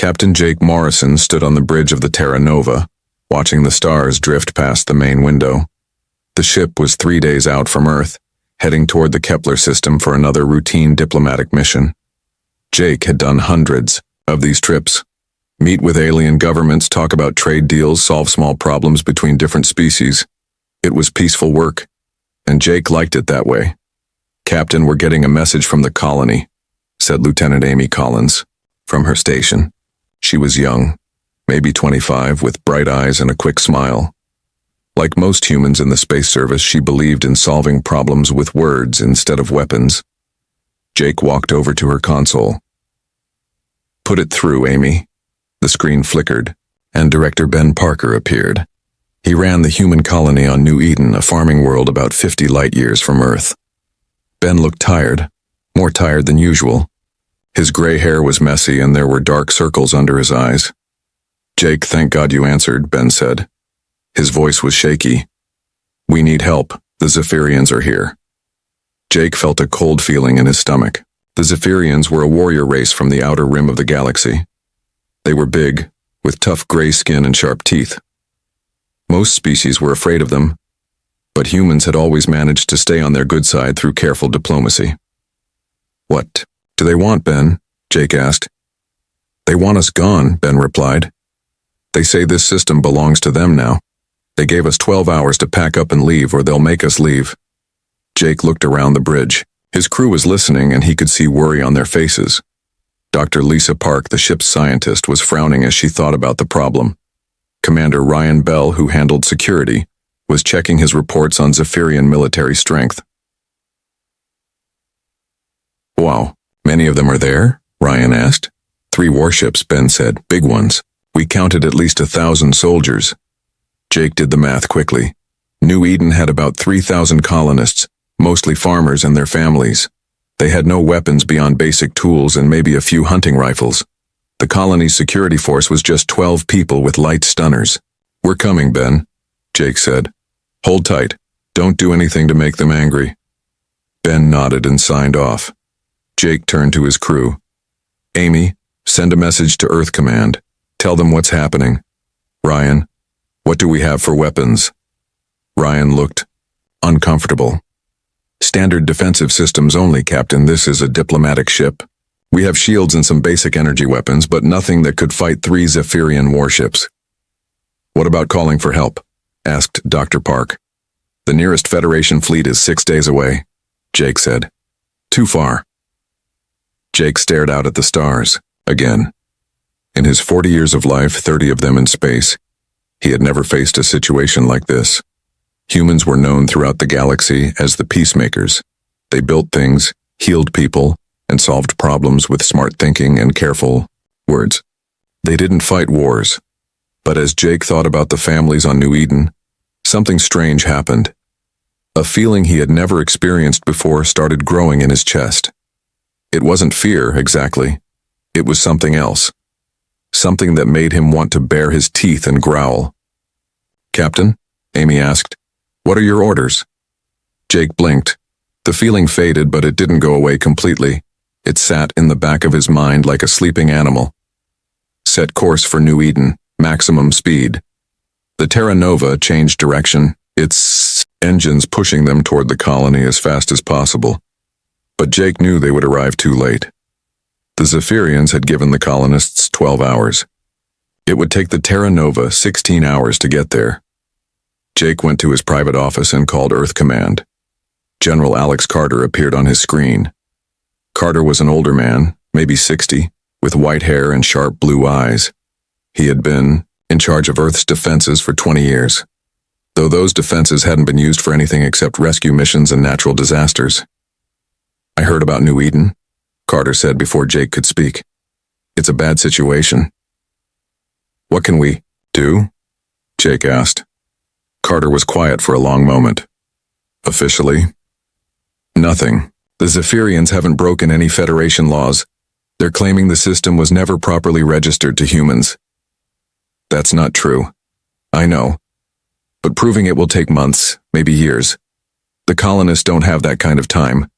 Captain Jake Morrison stood on the bridge of the Terra Nova, watching the stars drift past the main window. The ship was 3 days out from Earth, heading toward the Kepler system for another routine diplomatic mission. Jake had done hundreds of these trips. Meet with alien governments, talk about trade deals, solve small problems between different species. It was peaceful work, and Jake liked it that way. "Captain, we're getting a message from the colony," said Lieutenant Amy Collins, from her station. She was young, maybe 25, with bright eyes and a quick smile. Like most humans in the space service, she believed in solving problems with words instead of weapons. Jake walked over to her console. "Put it through, Amy." The screen flickered, and Director Ben Parker appeared. He ran the human colony on New Eden, a farming world about 50 light-years from Earth. Ben looked tired, more tired than usual. His gray hair was messy and there were dark circles under his eyes. "Jake, thank God you answered," Ben said. His voice was shaky. "We need help. The Zephyrians are here." Jake felt a cold feeling in his stomach. The Zephyrians were a warrior race from the outer rim of the galaxy. They were big, with tough gray skin and sharp teeth. Most species were afraid of them, but humans had always managed to stay on their good side through careful diplomacy. "What do they want, Ben?" Jake asked. "They want us gone," Ben replied. "They say this system belongs to them now. They gave us 12 hours to pack up and leave, or they'll make us leave." Jake looked around the bridge. His crew was listening, and he could see worry on their faces. Dr. Lisa Park, the ship's scientist, was frowning as she thought about the problem. Commander Ryan Bell, who handled security, was checking his reports on Zephyrian military strength. "Wow, many of them are there?" Ryan asked. 3 warships, Ben said, "big ones. We counted at least 1,000 soldiers." Jake did the math quickly. New Eden had about 3,000 colonists, mostly farmers and their families. They had no weapons beyond basic tools and maybe a few hunting rifles. The colony's security force was just 12 people with light stunners. "We're coming, Ben," Jake said. "Hold tight. Don't do anything to make them angry." Ben nodded and signed off. Jake turned to his crew. "Amy, send a message to Earth Command. Tell them what's happening. Ryan, what do we have for weapons?" Ryan looked uncomfortable. "Standard defensive systems only, Captain. This is a diplomatic ship. We have shields and some basic energy weapons, but nothing that could fight 3 Zephyrian warships." "What about calling for help?" asked Dr. Park. "The nearest Federation fleet is 6 days away," Jake said. "Too far." Jake stared out at the stars, again. In his 40 years of life, 30 of them in space, he had never faced a situation like this. Humans were known throughout the galaxy as the peacemakers. They built things, healed people, and solved problems with smart thinking and careful words. They didn't fight wars. But as Jake thought about the families on New Eden, something strange happened. A feeling he had never experienced before started growing in his chest. It wasn't fear, exactly. It was something else. Something that made him want to bare his teeth and growl. "Captain?" Amy asked. "What are your orders?" Jake blinked. The feeling faded, but it didn't go away completely. It sat in the back of his mind like a sleeping animal. "Set course for New Eden, maximum speed." The Terra Nova changed direction, its engines pushing them toward the colony as fast as possible. But Jake knew they would arrive too late. The Zephyrians had given the colonists 12 hours. It would take the Terra Nova 16 hours to get there. Jake went to his private office and called Earth Command. General Alex Carter appeared on his screen. Carter was an older man, maybe 60, with white hair and sharp blue eyes. He had been in charge of Earth's defenses for 20 years, though those defenses hadn't been used for anything except rescue missions and natural disasters. "I heard about New Eden," Carter said before Jake could speak. "It's a bad situation." "What can we do?" Jake asked. Carter was quiet for a long moment. "Officially, nothing. The Zephyrians haven't broken any Federation laws. They're claiming the system was never properly registered to humans." "That's not true. I know. But proving it will take months, maybe years. The colonists don't have that kind of time."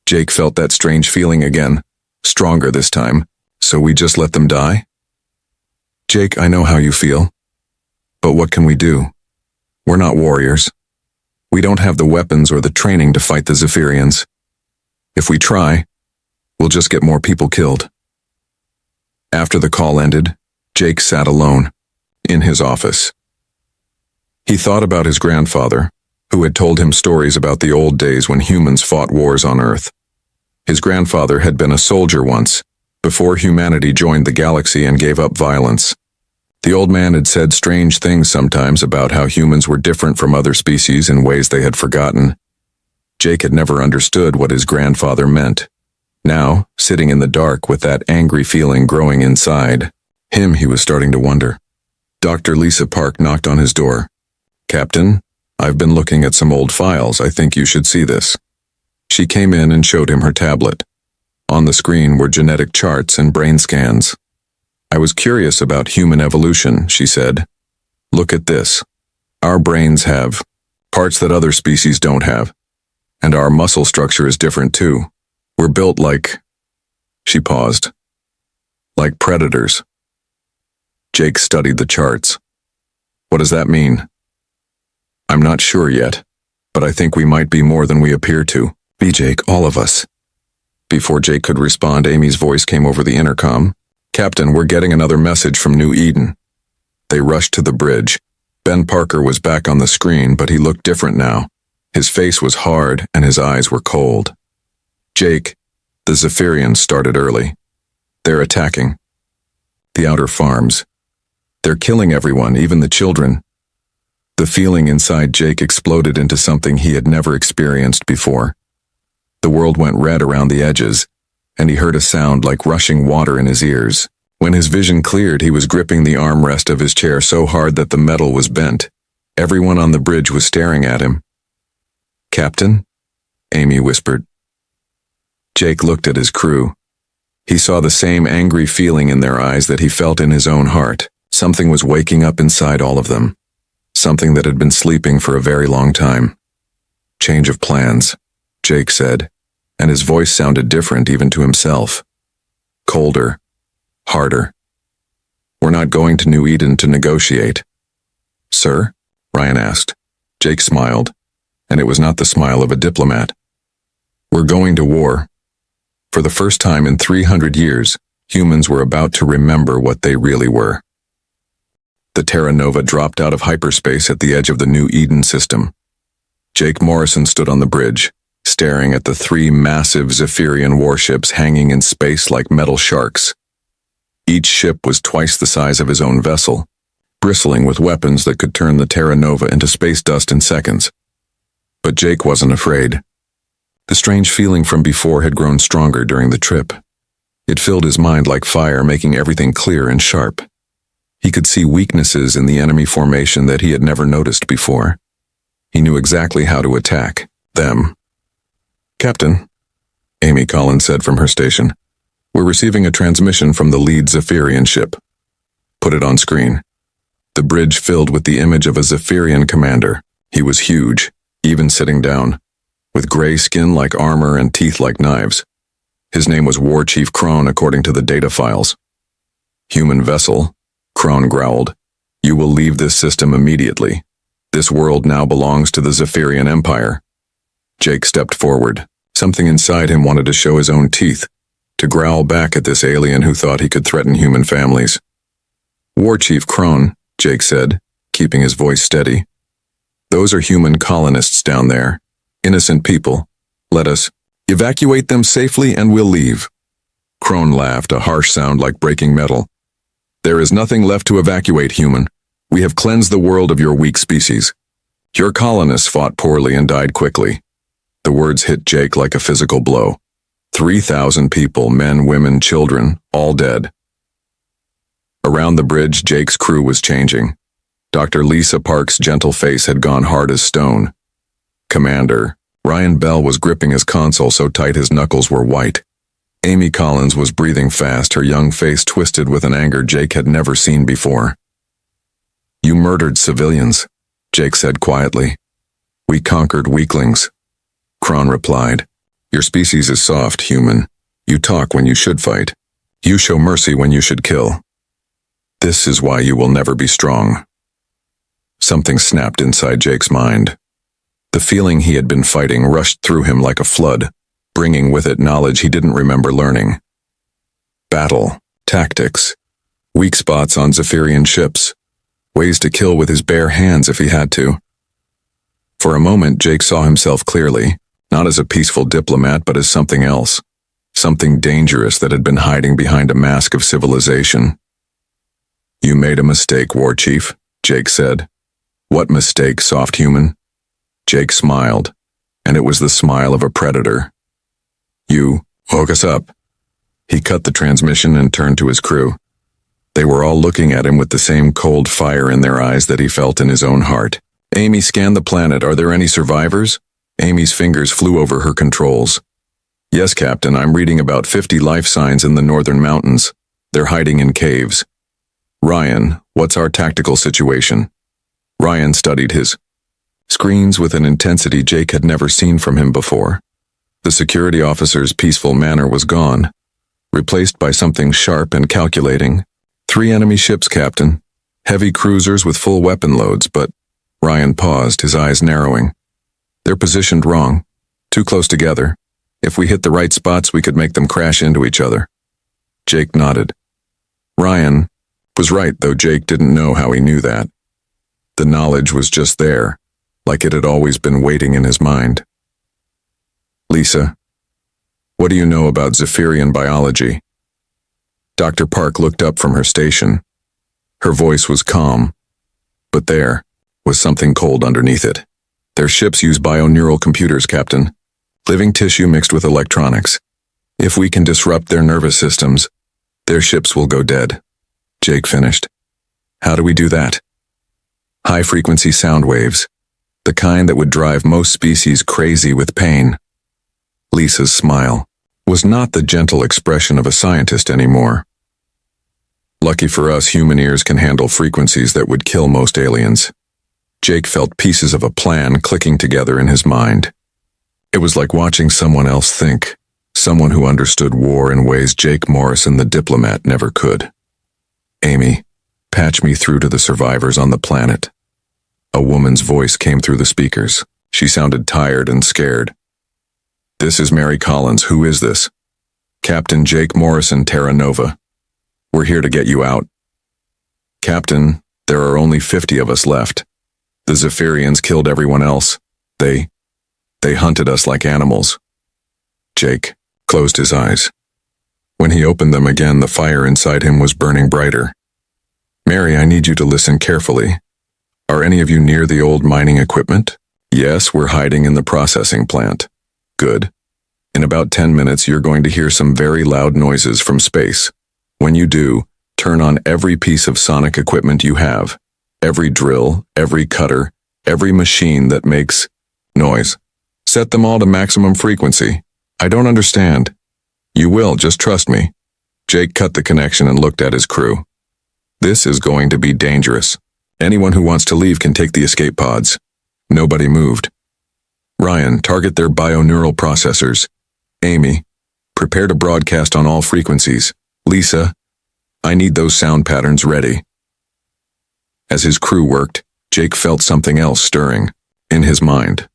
Jake felt that strange feeling again, stronger this time. So we just let them die? Jake, I know how you feel. But what can we do? We're not warriors. We don't have the weapons or the training to fight the Zephyrians. If we try, we'll just get more people killed. After the call ended, Jake sat alone, in his office. He thought about his grandfather, who had told him stories about the old days when humans fought wars on Earth. His grandfather had been a soldier once, before humanity joined the galaxy and gave up violence. The old man had said strange things sometimes about how humans were different from other species in ways they had forgotten. Jake had never understood what his grandfather meant. Now, sitting in the dark with that angry feeling growing inside him, he was starting to wonder. Dr. Lisa Park knocked on his door. "Captain, I've been looking at some old files. I think you should see this." She came in and showed him her tablet. On the screen were genetic charts and brain scans. "I was curious about human evolution," she said. "Look at this. Our brains have parts that other species don't have. And our muscle structure is different too. We're built like..." She paused. "Like predators." Jake studied the charts. "What does that mean?" "I'm not sure yet, but I think we might be more than we appear to. Be Jake, all of us." Before Jake could respond, Amy's voice came over the intercom. "Captain, we're getting another message from New Eden." They rushed to the bridge. Ben Parker was back on the screen, but he looked different now. His face was hard and his eyes were cold. "Jake, the Zephyrians started early. They're attacking the outer farms. They're killing everyone, even the children." The feeling inside Jake exploded into something he had never experienced before. The world went red around the edges, and he heard a sound like rushing water in his ears. When his vision cleared, he was gripping the armrest of his chair so hard that the metal was bent. Everyone on the bridge was staring at him. "Captain?" Amy whispered. Jake looked at his crew. He saw the same angry feeling in their eyes that he felt in his own heart. Something was waking up inside all of them. Something that had been sleeping for a very long time. "Change of plans," Jake said, and his voice sounded different even to himself. Colder. Harder. "We're not going to New Eden to negotiate." "Sir?" Ryan asked. Jake smiled, and it was not the smile of a diplomat. "We're going to war." For the first time in 300 years, humans were about to remember what they really were. The Terra Nova dropped out of hyperspace at the edge of the New Eden system. Jake Morrison stood on the bridge, staring at the 3 massive Zephyrian warships hanging in space like metal sharks. Each ship was twice the size of his own vessel, bristling with weapons that could turn the Terra Nova into space dust in seconds. But Jake wasn't afraid. The strange feeling from before had grown stronger during the trip. It filled his mind like fire, making everything clear and sharp. He could see weaknesses in the enemy formation that he had never noticed before. He knew exactly how to attack them. "Captain," Amy Collins said from her station, "we're receiving a transmission from the lead Zephyrian ship." "Put it on screen." The bridge filled with the image of a Zephyrian commander. He was huge, even sitting down, with gray skin like armor and teeth like knives. His name was War Chief Krone according to the data files. "Human vessel," Krone growled. "You will leave this system immediately. This world now belongs to the Zephyrian Empire." Jake stepped forward. Something inside him wanted to show his own teeth, to growl back at this alien who thought he could threaten human families. "War Chief Krone," Jake said, keeping his voice steady. "Those are human colonists down there. Innocent people. Let us evacuate them safely and we'll leave." Krone laughed, a harsh sound like breaking metal. "There is nothing left to evacuate, human. We have cleansed the world of your weak species. Your colonists fought poorly and died quickly." The words hit Jake like a physical blow. 3,000 people, men, women, children, all dead. Around the bridge, Jake's crew was changing. Dr. Lisa Park's gentle face had gone hard as stone. Commander Ryan Bell was gripping his console so tight his knuckles were white. Amy Collins was breathing fast, her young face twisted with an anger Jake had never seen before. "You murdered civilians," Jake said quietly. "We conquered weaklings." Krone replied, "Your species is soft, human. You talk when you should fight. You show mercy when you should kill. This is why you will never be strong. Something snapped inside Jake's mind. The feeling he had been fighting rushed through him like a flood, bringing with it knowledge he didn't remember learning. Battle, tactics, weak spots on Zephyrian ships, ways to kill with his bare hands if he had to. For a moment, Jake saw himself clearly, not as a peaceful diplomat but as something else, something dangerous that had been hiding behind a mask of civilization. You made a mistake, War Chief, Jake said. What mistake, soft human? Jake smiled, and it was the smile of a predator. You woke us up. He cut the transmission and turned to his crew. They were all looking at him with the same cold fire in their eyes that he felt in his own heart. Amy, scan the planet. Are there any survivors? Amy's fingers flew over her controls. Yes, Captain, I'm reading about 50 life signs in the northern mountains. They're hiding in caves. Ryan, what's our tactical situation? Ryan studied his screens with an intensity Jake had never seen from him before. The security officer's peaceful manner was gone, replaced by something sharp and calculating. 3 enemy ships, Captain. Heavy cruisers with full weapon loads, but Ryan paused, his eyes narrowing. They're positioned wrong, too close together. If we hit the right spots, we could make them crash into each other. Jake nodded. Ryan was right, though Jake didn't know how he knew that. The knowledge was just there, like it had always been waiting in his mind. Lisa, what do you know about Zephyrian biology? Dr. Park looked up from her station. Her voice was calm, but there was something cold underneath it. Their ships use bioneural computers, Captain. Living tissue mixed with electronics. If we can disrupt their nervous systems, their ships will go dead. Jake finished. How do we do that? High-frequency sound waves, the kind that would drive most species crazy with pain. Lisa's smile was not the gentle expression of a scientist anymore. Lucky for us, human ears can handle frequencies that would kill most aliens. Jake felt pieces of a plan clicking together in his mind. It was like watching someone else think, someone who understood war in ways Jake Morrison, the diplomat, never could. Amy, patch me through to the survivors on the planet. A woman's voice came through the speakers. She sounded tired and scared. This is Mary Collins. Who is this? Captain Jake Morrison, Terra Nova. We're here to get you out. Captain, there are only 50 of us left. The Zephyrians killed everyone else. They hunted us like animals. Jake closed his eyes. When he opened them again, the fire inside him was burning brighter. Mary, I need you to listen carefully. Are any of you near the old mining equipment? Yes, we're hiding in the processing plant. Good. In about 10 minutes, you're going to hear some very loud noises from space. When you do, turn on every piece of sonic equipment you have. Every drill, every cutter, every machine that makes noise. Set them all to maximum frequency. I don't understand. You will, just trust me. Jake cut the connection and looked at his crew. This is going to be dangerous. Anyone who wants to leave can take the escape pods. Nobody moved. Ryan, target their bioneural processors. Amy, prepare to broadcast on all frequencies. Lisa, I need those sound patterns ready. As his crew worked, Jake felt something else stirring in his mind.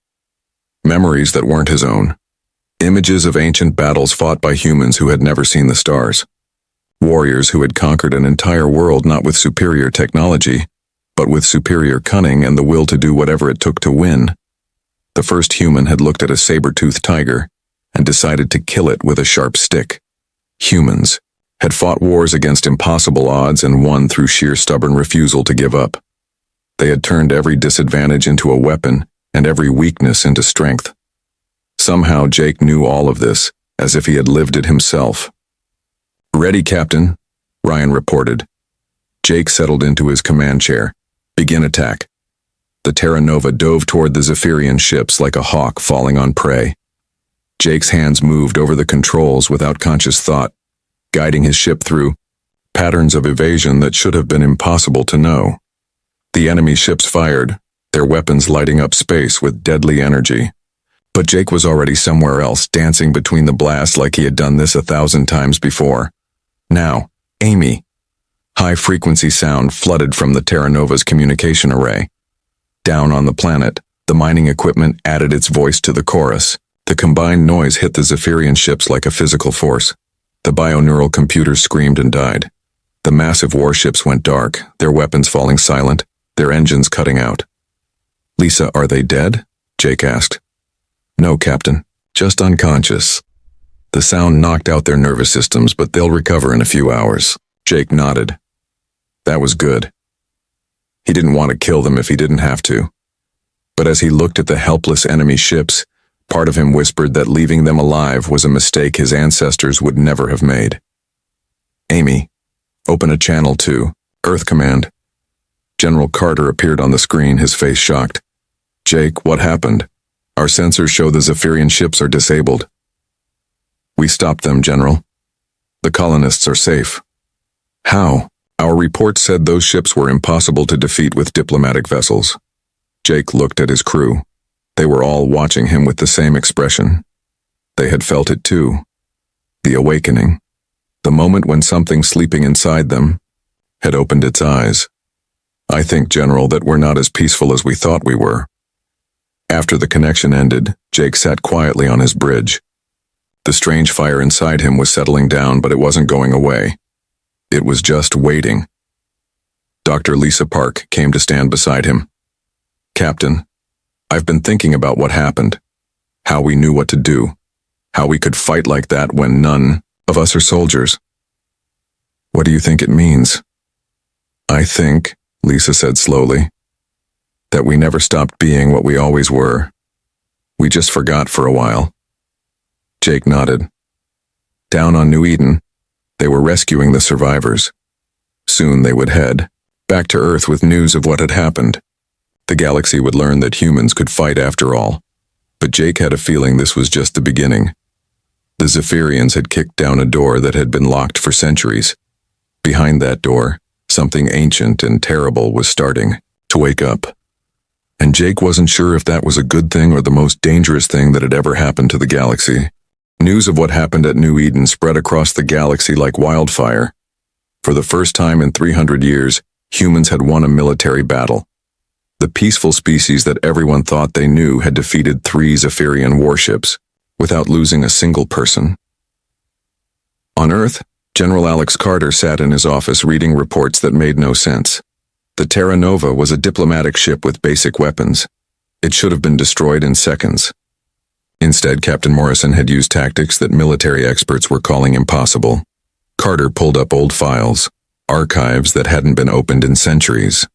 Memories that weren't his own. Images of ancient battles fought by humans who had never seen the stars. Warriors who had conquered an entire world not with superior technology, but with superior cunning and the will to do whatever it took to win. The first human had looked at a saber-toothed tiger and decided to kill it with a sharp stick. Humans had fought wars against impossible odds and won through sheer stubborn refusal to give up. They had turned every disadvantage into a weapon and every weakness into strength. Somehow Jake knew all of this, as if he had lived it himself. Ready, Captain, Ryan reported. Jake settled into his command chair. Begin attack. The Terra Nova dove toward the Zephyrian ships like a hawk falling on prey. Jake's hands moved over the controls without conscious thought, guiding his ship through patterns of evasion that should have been impossible to know. The enemy ships fired, their weapons lighting up space with deadly energy. But Jake was already somewhere else, dancing between the blasts like he had done this 1,000 times before. Now, Amy. High-frequency sound flooded from the Terra Nova's communication array. Down on the planet, the mining equipment added its voice to the chorus. The combined noise hit the Zephyrian ships like a physical force. The bioneural computers screamed and died. The massive warships went dark, their weapons falling silent, their engines cutting out. "Lisa, are they dead?" Jake asked. "No, Captain. Just unconscious. The sound knocked out their nervous systems, but they'll recover in a few hours." Jake nodded. That was good. He didn't want to kill them if he didn't have to. But as he looked at the helpless enemy ships, part of him whispered that leaving them alive was a mistake his ancestors would never have made. "Amy, open a channel 2, Earth Command." General Carter appeared on the screen, his face shocked. "Jake, what happened? Our sensors show the Zephyrian ships are disabled." "We stopped them, General. The colonists are safe." "How?" "Our report said those ships were impossible to defeat with diplomatic vessels." Jake looked at his crew. They were all watching him with the same expression. They had felt it too. The awakening. The moment when something sleeping inside them had opened its eyes. "I think, General, that we're not as peaceful as we thought we were." After the connection ended, Jake sat quietly on his bridge. The strange fire inside him was settling down, but it wasn't going away. It was just waiting. Dr. Lisa Park came to stand beside him. "Captain, I've been thinking about what happened, how we knew what to do, how we could fight like that when none of us are soldiers." "What do you think it means?" "I think," Lisa said slowly, "that we never stopped being what we always were. We just forgot for a while." Jake nodded. Down on New Eden, they were rescuing the survivors. Soon they would head back to Earth with news of what had happened. The galaxy would learn that humans could fight after all. But Jake had a feeling this was just the beginning. The Zephyrians had kicked down a door that had been locked for centuries. Behind that door, something ancient and terrible was starting to wake up. And Jake wasn't sure if that was a good thing or the most dangerous thing that had ever happened to the galaxy. News of what happened at New Eden spread across the galaxy like wildfire. For the first time in 300 years, humans had won a military battle. The peaceful species that everyone thought they knew had defeated 3 Zephyrian warships, without losing a single person. On Earth, General Alex Carter sat in his office reading reports that made no sense. The Terra Nova was a diplomatic ship with basic weapons. It should have been destroyed in seconds. Instead, Captain Morrison had used tactics that military experts were calling impossible. Carter pulled up old files, archives that hadn't been opened in centuries.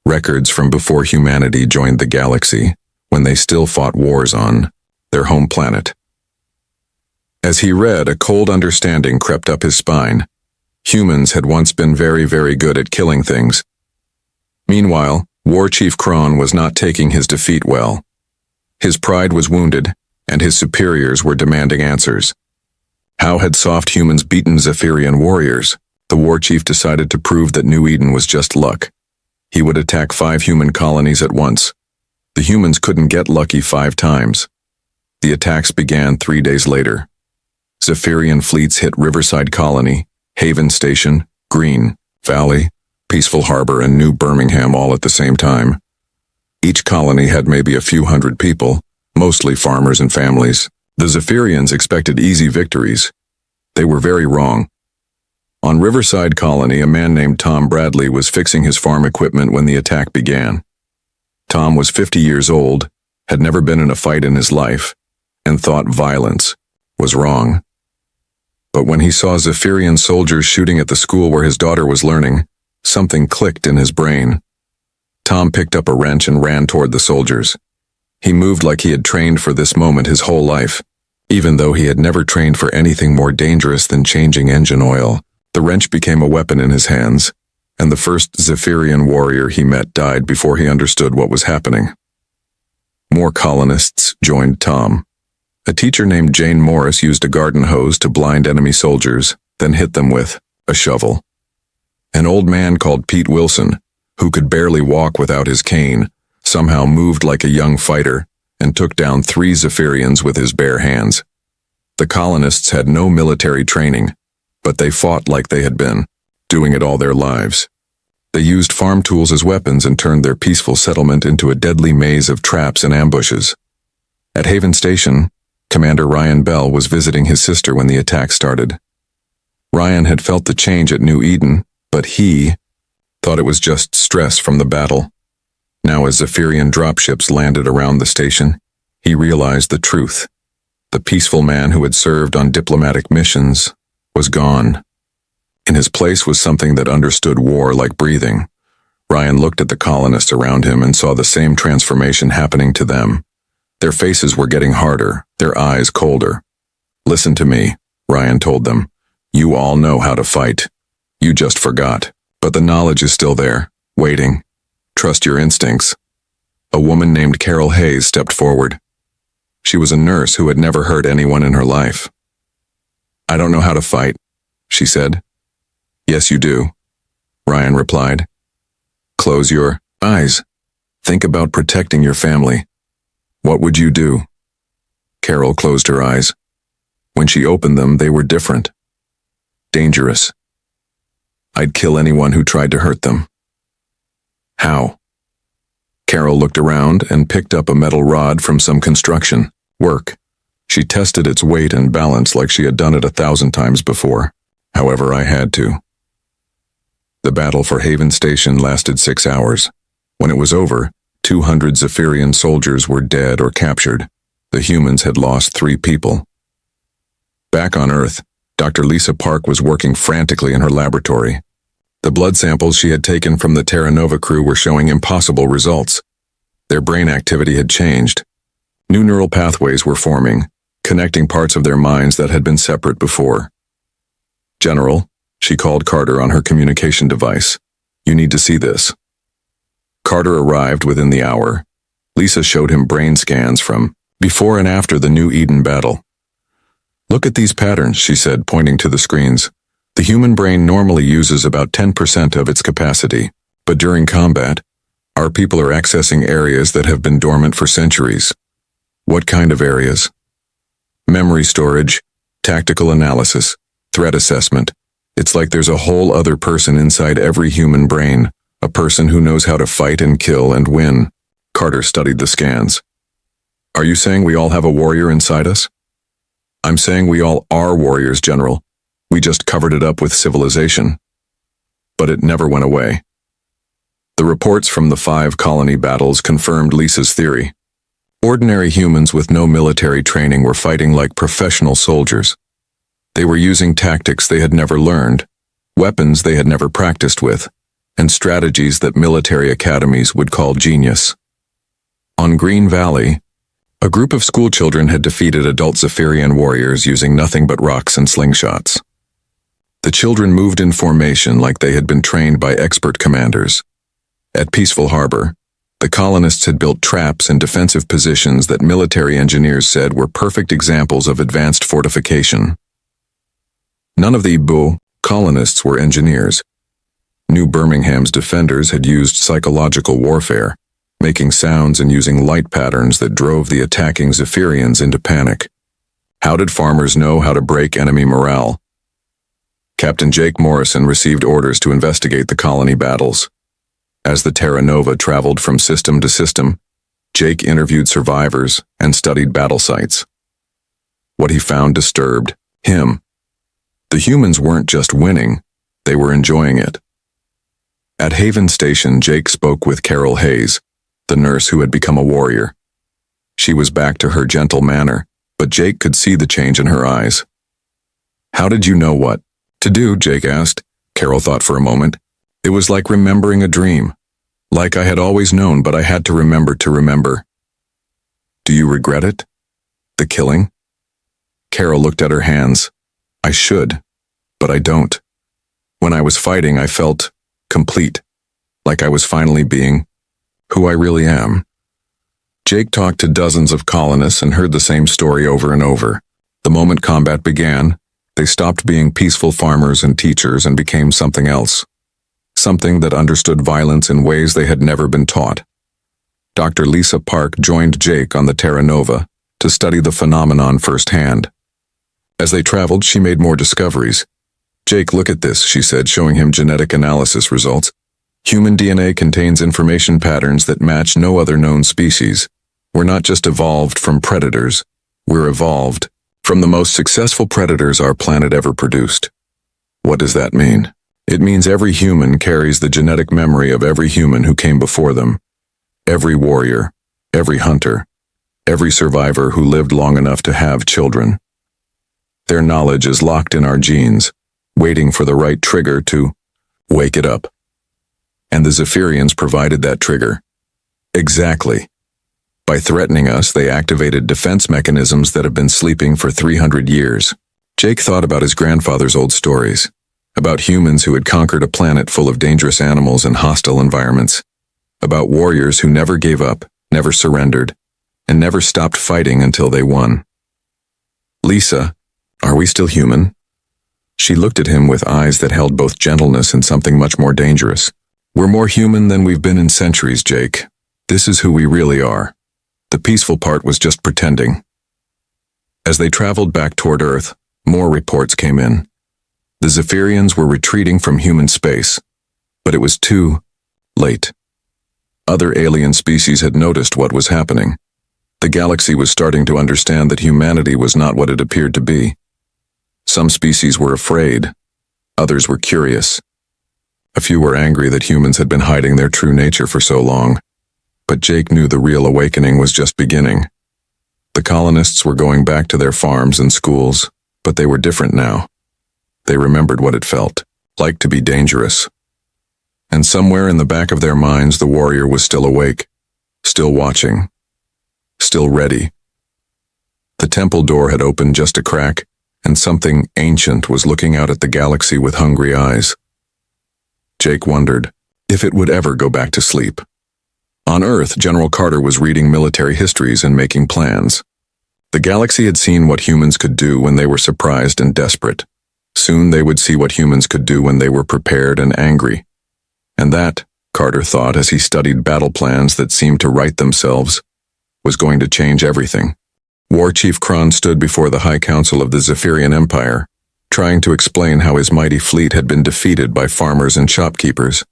Records from before humanity joined the galaxy, when they still fought wars on their home planet. As he read, a cold understanding crept up his spine. Humans had once been very, very good at killing things. Meanwhile, War Chief Kron was not taking his defeat well. His pride was wounded, and his superiors were demanding answers. How had soft humans beaten Zephyrian warriors? The war chief decided to prove that New Eden was just luck. He would attack 5 human colonies at once. The humans couldn't get lucky 5 times. The attacks began 3 days later. Zephyrian fleets hit Riverside Colony, Haven Station, Green Valley, Peaceful Harbor, and New Birmingham all at the same time. Each colony had maybe a few hundred people, mostly farmers and families. The Zephyrians expected easy victories. They were very wrong. On Riverside Colony, a man named Tom Bradley was fixing his farm equipment when the attack began. Tom was 50 years old, had never been in a fight in his life, and thought violence was wrong. But when he saw Zephyrian soldiers shooting at the school where his daughter was learning, something clicked in his brain. Tom picked up a wrench and ran toward the soldiers. He moved like he had trained for this moment his whole life. Even though he had never trained for anything more dangerous than changing engine oil, the wrench became a weapon in his hands, and the first Zephyrian warrior he met died before he understood what was happening. More colonists joined Tom. A teacher named Jane Morris used a garden hose to blind enemy soldiers, then hit them with a shovel. An old man called Pete Wilson, who could barely walk without his cane, somehow moved like a young fighter and took down 3 Zephyrians with his bare hands. The colonists had no military training. but they fought like they had been, doing it all their lives. They used farm tools as weapons and turned their peaceful settlement into a deadly maze of traps and ambushes. At Haven Station, Commander Ryan Bell was visiting his sister when the attack started. Ryan had felt the change at New Eden, but he thought it was just stress from the battle. Now as Zephyrian dropships landed around the station, he realized the truth. The peaceful man who had served on diplomatic missions was gone. In his place was something that understood war like breathing. Ryan looked at the colonists around him and saw the same transformation happening to them. Their faces were getting harder, their eyes colder. "Listen to me," Ryan told them. "You all know how to fight. You just forgot. But the knowledge is still there, waiting. Trust your instincts." A woman named Carol Hayes stepped forward. She was a nurse who had never hurt anyone in her life. "I don't know how to fight," she said. "Yes, you do," Ryan replied. "Close your eyes. Think about protecting your family. What would you do?" Carol closed her eyes. When she opened them, they were different. Dangerous. "I'd kill anyone who tried to hurt them." "How?" Carol looked around and picked up a metal rod from some construction work. She tested its weight and balance like she had done it 1,000 times before. "However, I had to." The battle for Haven Station lasted 6 hours. When it was over, 200 Zephyrian soldiers were dead or captured. The humans had lost 3 people. Back on Earth, Dr. Lisa Park was working frantically in her laboratory. The blood samples she had taken from the Terra Nova crew were showing impossible results. Their brain activity had changed. New neural pathways were forming, connecting parts of their minds that had been separate before. "General," she called Carter on her communication device. "You need to see this." Carter arrived within the hour. Lisa showed him brain scans from before and after the New Eden battle. "Look at these patterns," she said, pointing to the screens. "The human brain normally uses about 10% of its capacity, but during combat, our people are accessing areas that have been dormant for centuries." "What kind of areas?" "Memory storage, tactical analysis, threat assessment. It's like there's a whole other person inside every human brain, a person who knows how to fight and kill and win." Carter studied the scans. "Are you saying we all have a warrior inside us?" "I'm saying we all are warriors, General. We just covered it up with civilization." But it never went away. The reports from the 5 colony battles confirmed Lisa's theory. Ordinary humans with no military training were fighting like professional soldiers. They were using tactics they had never learned, weapons they had never practiced with, and strategies that military academies would call genius. On Green Valley, a group of schoolchildren had defeated adult Zephyrian warriors using nothing but rocks and slingshots. The children moved in formation like they had been trained by expert commanders. At Peaceful Harbor, the colonists had built traps and defensive positions that military engineers said were perfect examples of advanced fortification. None of the Igbo colonists were engineers. New Birmingham's defenders had used psychological warfare, making sounds and using light patterns that drove the attacking Zephyrians into panic. How did farmers know how to break enemy morale? Captain Jake Morrison received orders to investigate the colony battles. As the Terra Nova traveled from system to system, Jake interviewed survivors and studied battle sites. What he found disturbed him. The humans weren't just winning, they were enjoying it. At Haven Station, Jake spoke with Carol Hayes, the nurse who had become a warrior. She was back to her gentle manner, but Jake could see the change in her eyes. "How did you know what to do?" Jake asked. Carol thought for a moment. "It was like remembering a dream. Like I had always known, but I had to remember to remember." "Do you regret it? The killing?" Carol looked at her hands. "I should, but I don't. When I was fighting, I felt complete, like I was finally being who I really am." Jake talked to dozens of colonists and heard the same story over and over. The moment combat began, they stopped being peaceful farmers and teachers and became something else. Something that understood violence in ways they had never been taught. Dr. Lisa Park joined Jake on the Terra Nova to study the phenomenon firsthand. As they traveled, she made more discoveries. Jake, look at this, she said, showing him genetic analysis results. Human DNA contains information patterns that match no other known species. We're not just evolved from predators. We're evolved from the most successful predators our planet ever produced. What does that mean? It means every human carries the genetic memory of every human who came before them. Every warrior, every hunter, every survivor who lived long enough to have children. Their knowledge is locked in our genes, waiting for the right trigger to wake it up. And the Zephyrians provided that trigger. Exactly. By threatening us, they activated defense mechanisms that have been sleeping for 300 years. Jake thought about his grandfather's old stories, about humans who had conquered a planet full of dangerous animals and hostile environments, about warriors who never gave up, never surrendered, and never stopped fighting until they won. Lisa, are we still human? She looked at him with eyes that held both gentleness and something much more dangerous. We're more human than we've been in centuries, Jake. This is who we really are. The peaceful part was just pretending. As they traveled back toward Earth, more reports came in. The Zephyrians were retreating from human space, but it was too late. Other alien species had noticed what was happening. The galaxy was starting to understand that humanity was not what it appeared to be. Some species were afraid. Others were curious. A few were angry that humans had been hiding their true nature for so long. But Jake knew the real awakening was just beginning. The colonists were going back to their farms and schools, but they were different now. They remembered what it felt like to be dangerous. And somewhere in the back of their minds, the warrior was still awake, still watching, still ready. The temple door had opened just a crack, and something ancient was looking out at the galaxy with hungry eyes. Jake wondered if it would ever go back to sleep. On Earth, General Carter was reading military histories and making plans. The galaxy had seen what humans could do when they were surprised and desperate. Soon they would see what humans could do when they were prepared and angry. And that, Carter thought as he studied battle plans that seemed to write themselves, was going to change everything. War Chief Kron stood before the High Council of the Zephyrian Empire, trying to explain how his mighty fleet had been defeated by farmers and shopkeepers.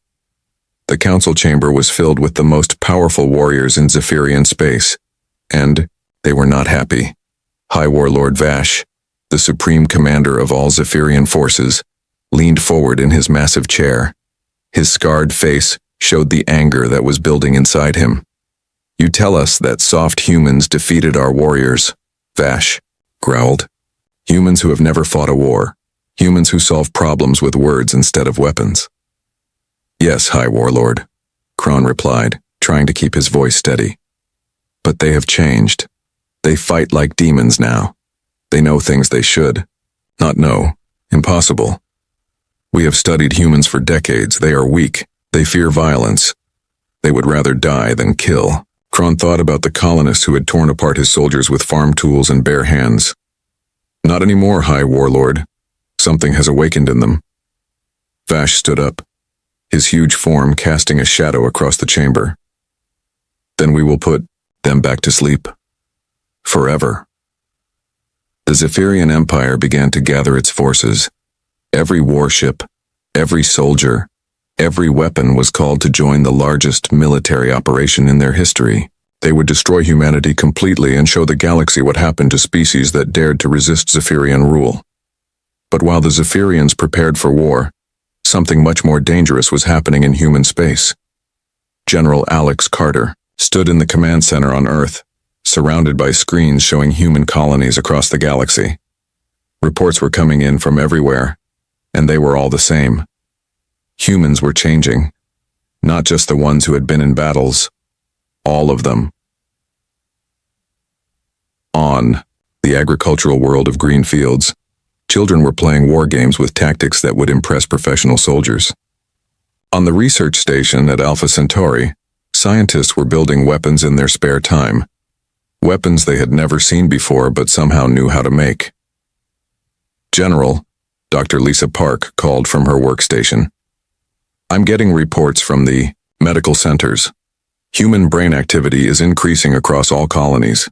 The council chamber was filled with the most powerful warriors in Zephyrian space, and they were not happy. High Warlord Vash, the supreme commander of all Zephyrian forces, leaned forward in his massive chair. His scarred face showed the anger that was building inside him. You tell us that soft humans defeated our warriors, Vash growled. Humans who have never fought a war. Humans who solve problems with words instead of weapons. Yes, High Warlord, Kron replied, trying to keep his voice steady. But they have changed. They fight like demons now. They know things they should not know. Impossible. We have studied humans for decades. They are weak. They fear violence. They would rather die than kill. Kron thought about the colonists who had torn apart his soldiers with farm tools and bare hands. Not anymore, High Warlord. Something has awakened in them. Vash stood up, his huge form casting a shadow across the chamber. Then we will put them back to sleep. Forever. The Zephyrian Empire began to gather its forces. Every warship, every soldier, every weapon was called to join the largest military operation in their history. They would destroy humanity completely and show the galaxy what happened to species that dared to resist Zephyrian rule. But while the Zephyrians prepared for war, something much more dangerous was happening in human space. General Alex Carter stood in the command center on Earth, surrounded by screens showing human colonies across the galaxy. Reports were coming in from everywhere, and they were all the same. Humans were changing, not just the ones who had been in battles, all of them. On the agricultural world of green fields, children were playing war games with tactics that would impress professional soldiers. On the research station at Alpha Centauri, scientists were building weapons in their spare time. Weapons they had never seen before but somehow knew how to make. General, Dr. Lisa Park called from her workstation. I'm getting reports from the medical centers. Human brain activity is increasing across all colonies.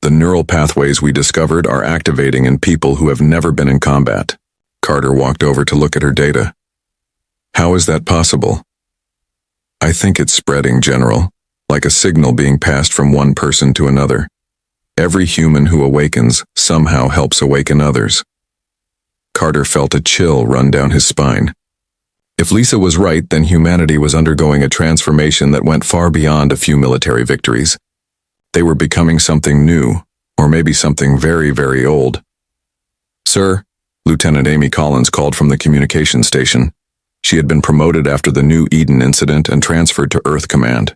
The neural pathways we discovered are activating in people who have never been in combat. Carter walked over to look at her data. How is that possible? I think it's spreading, General, like a signal being passed from one person to another. Every human who awakens somehow helps awaken others. Carter felt a chill run down his spine. If Lisa was right, then humanity was undergoing a transformation that went far beyond a few military victories. They were becoming something new, or maybe something very, very old. Sir, Lieutenant Amy Collins called from the communication station. She had been promoted after the New Eden incident and transferred to Earth Command.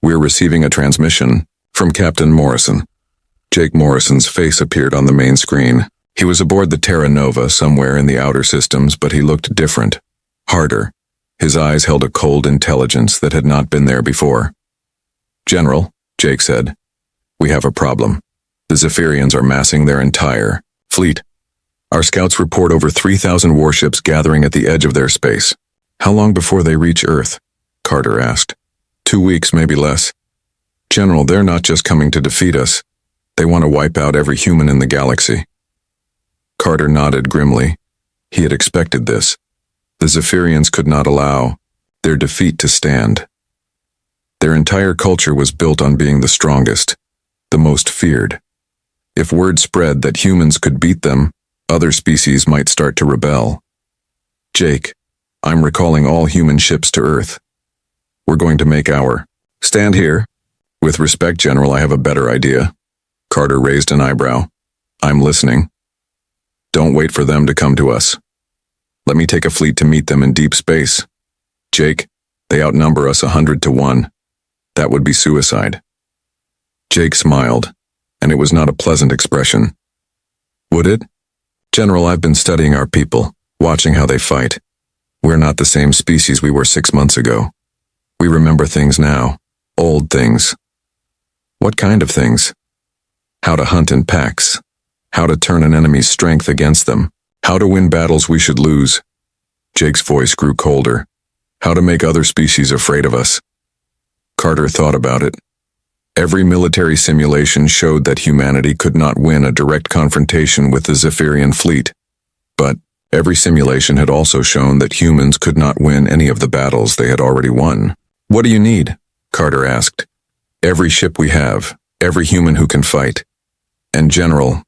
We're receiving a transmission from Captain Morrison. Jake Morrison's face appeared on the main screen. He was aboard the Terra Nova somewhere in the outer systems, but he looked different, harder. His eyes held a cold intelligence that had not been there before. General, Jake said, we have a problem. The Zephyrians are massing their entire fleet. Our scouts report over 3,000 warships gathering at the edge of their space. How long before they reach Earth? Carter asked. 2 weeks, maybe less. General, they're not just coming to defeat us. They want to wipe out every human in the galaxy. Carter nodded grimly. He had expected this. The Zephyrians could not allow their defeat to stand. Their entire culture was built on being the strongest, the most feared. If word spread that humans could beat them, other species might start to rebel. Jake, I'm recalling all human ships to Earth. We're going to make our stand here. With respect, General, I have a better idea. Carter raised an eyebrow. I'm listening. Don't wait for them to come to us. Let me take a fleet to meet them in deep space. Jake, they outnumber us 100 to 1. That would be suicide. Jake smiled, and it was not a pleasant expression. Would it? General, I've been studying our people, watching how they fight. We're not the same species we were 6 months ago. We remember things now, old things. What kind of things? How to hunt in packs. How to turn an enemy's strength against them. How to win battles we should lose. Jake's voice grew colder. How to make other species afraid of us. Carter thought about it. Every military simulation showed that humanity could not win a direct confrontation with the Zephyrian fleet. But every simulation had also shown that humans could not win any of the battles they had already won. What do you need? Carter asked. Every ship we have, every human who can fight. And General,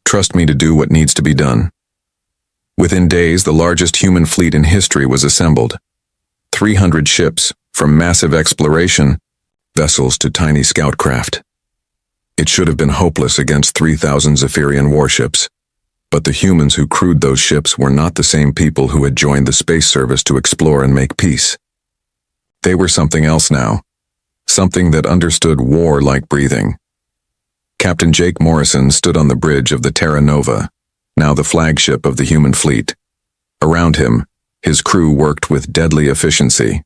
trust me to do what needs to be done. Within days, the largest human fleet in history was assembled. 300 ships, from massive exploration vessels to tiny scout craft. It should have been hopeless against 3,000 Zephyrian warships, but the humans who crewed those ships were not the same people who had joined the space service to explore and make peace. They were something else now, something that understood war like breathing. Captain Jake Morrison stood on the bridge of the Terra Nova, now the flagship of the human fleet. Around him, his crew worked with deadly efficiency.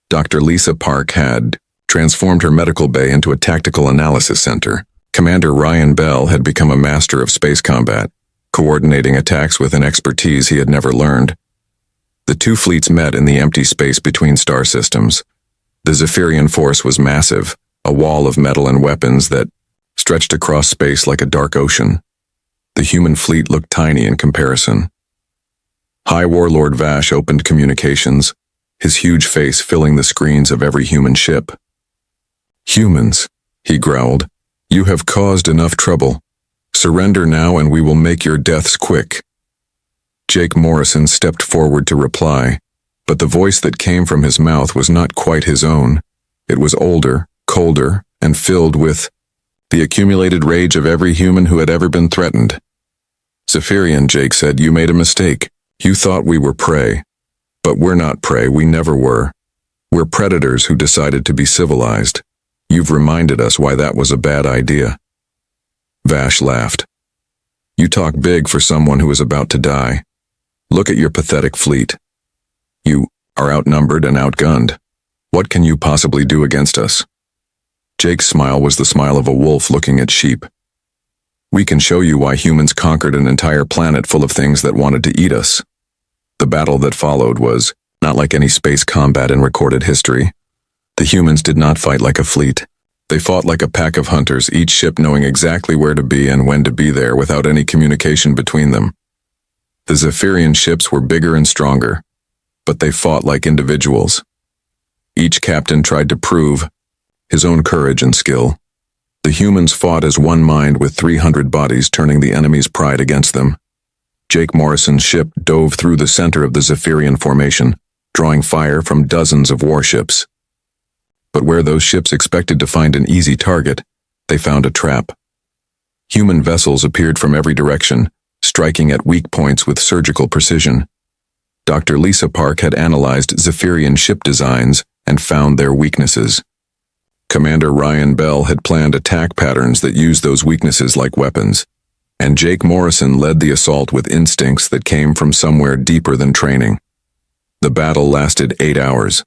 Dr. Lisa Park had transformed her medical bay into a tactical analysis center. Commander Ryan Bell had become a master of space combat, coordinating attacks with an expertise he had never learned. The two fleets met in the empty space between star systems. The Zephyrian force was massive, a wall of metal and weapons that stretched across space like a dark ocean. The human fleet looked tiny in comparison. High Warlord Vash opened communications, his huge face filling the screens of every human ship. Humans, he growled, you have caused enough trouble. Surrender now and we will make your deaths quick. Jake Morrison stepped forward to reply, but the voice that came from his mouth was not quite his own. It was older, colder, and filled with the accumulated rage of every human who had ever been threatened. Zephyrian, Jake said, you made a mistake. You thought we were prey. But we're not prey, we never were. We're predators who decided to be civilized. You've reminded us why that was a bad idea. Vash laughed. You talk big for someone who is about to die. Look at your pathetic fleet. You are outnumbered and outgunned. What can you possibly do against us? Jake's smile was the smile of a wolf looking at sheep. We can show you why humans conquered an entire planet full of things that wanted to eat us. The battle that followed was not like any space combat in recorded history. The humans did not fight like a fleet. They fought like a pack of hunters, each ship knowing exactly where to be and when to be there without any communication between them. The Zephyrian ships were bigger and stronger, but they fought like individuals. Each captain tried to prove his own courage and skill. The humans fought as one mind with 300 bodies turning the enemy's pride against them. Jake Morrison's ship dove through the center of the Zephyrian formation, drawing fire from dozens of warships. But where those ships expected to find an easy target, they found a trap. Human vessels appeared from every direction, striking at weak points with surgical precision. Dr. Lisa Park had analyzed Zephyrian ship designs and found their weaknesses. Commander Ryan Bell had planned attack patterns that used those weaknesses like weapons, and Jake Morrison led the assault with instincts that came from somewhere deeper than training. The battle lasted 8 hours.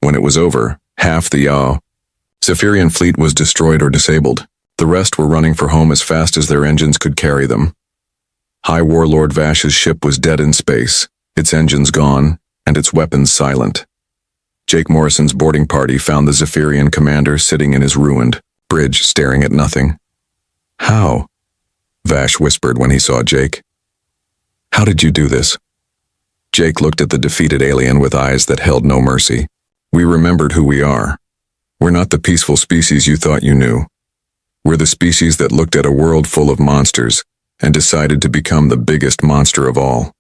When it was over, half the Zephyrian fleet was destroyed or disabled. The rest were running for home as fast as their engines could carry them. High Warlord Vash's ship was dead in space, its engines gone, and its weapons silent. Jake Morrison's boarding party found the Zephyrian commander sitting in his ruined bridge, staring at nothing. "How?" Vash whispered when he saw Jake. "How did you do this?" Jake looked at the defeated alien with eyes that held no mercy. "We remembered who we are. We're not the peaceful species you thought you knew. We're the species that looked at a world full of monsters and decided to become the biggest monster of all."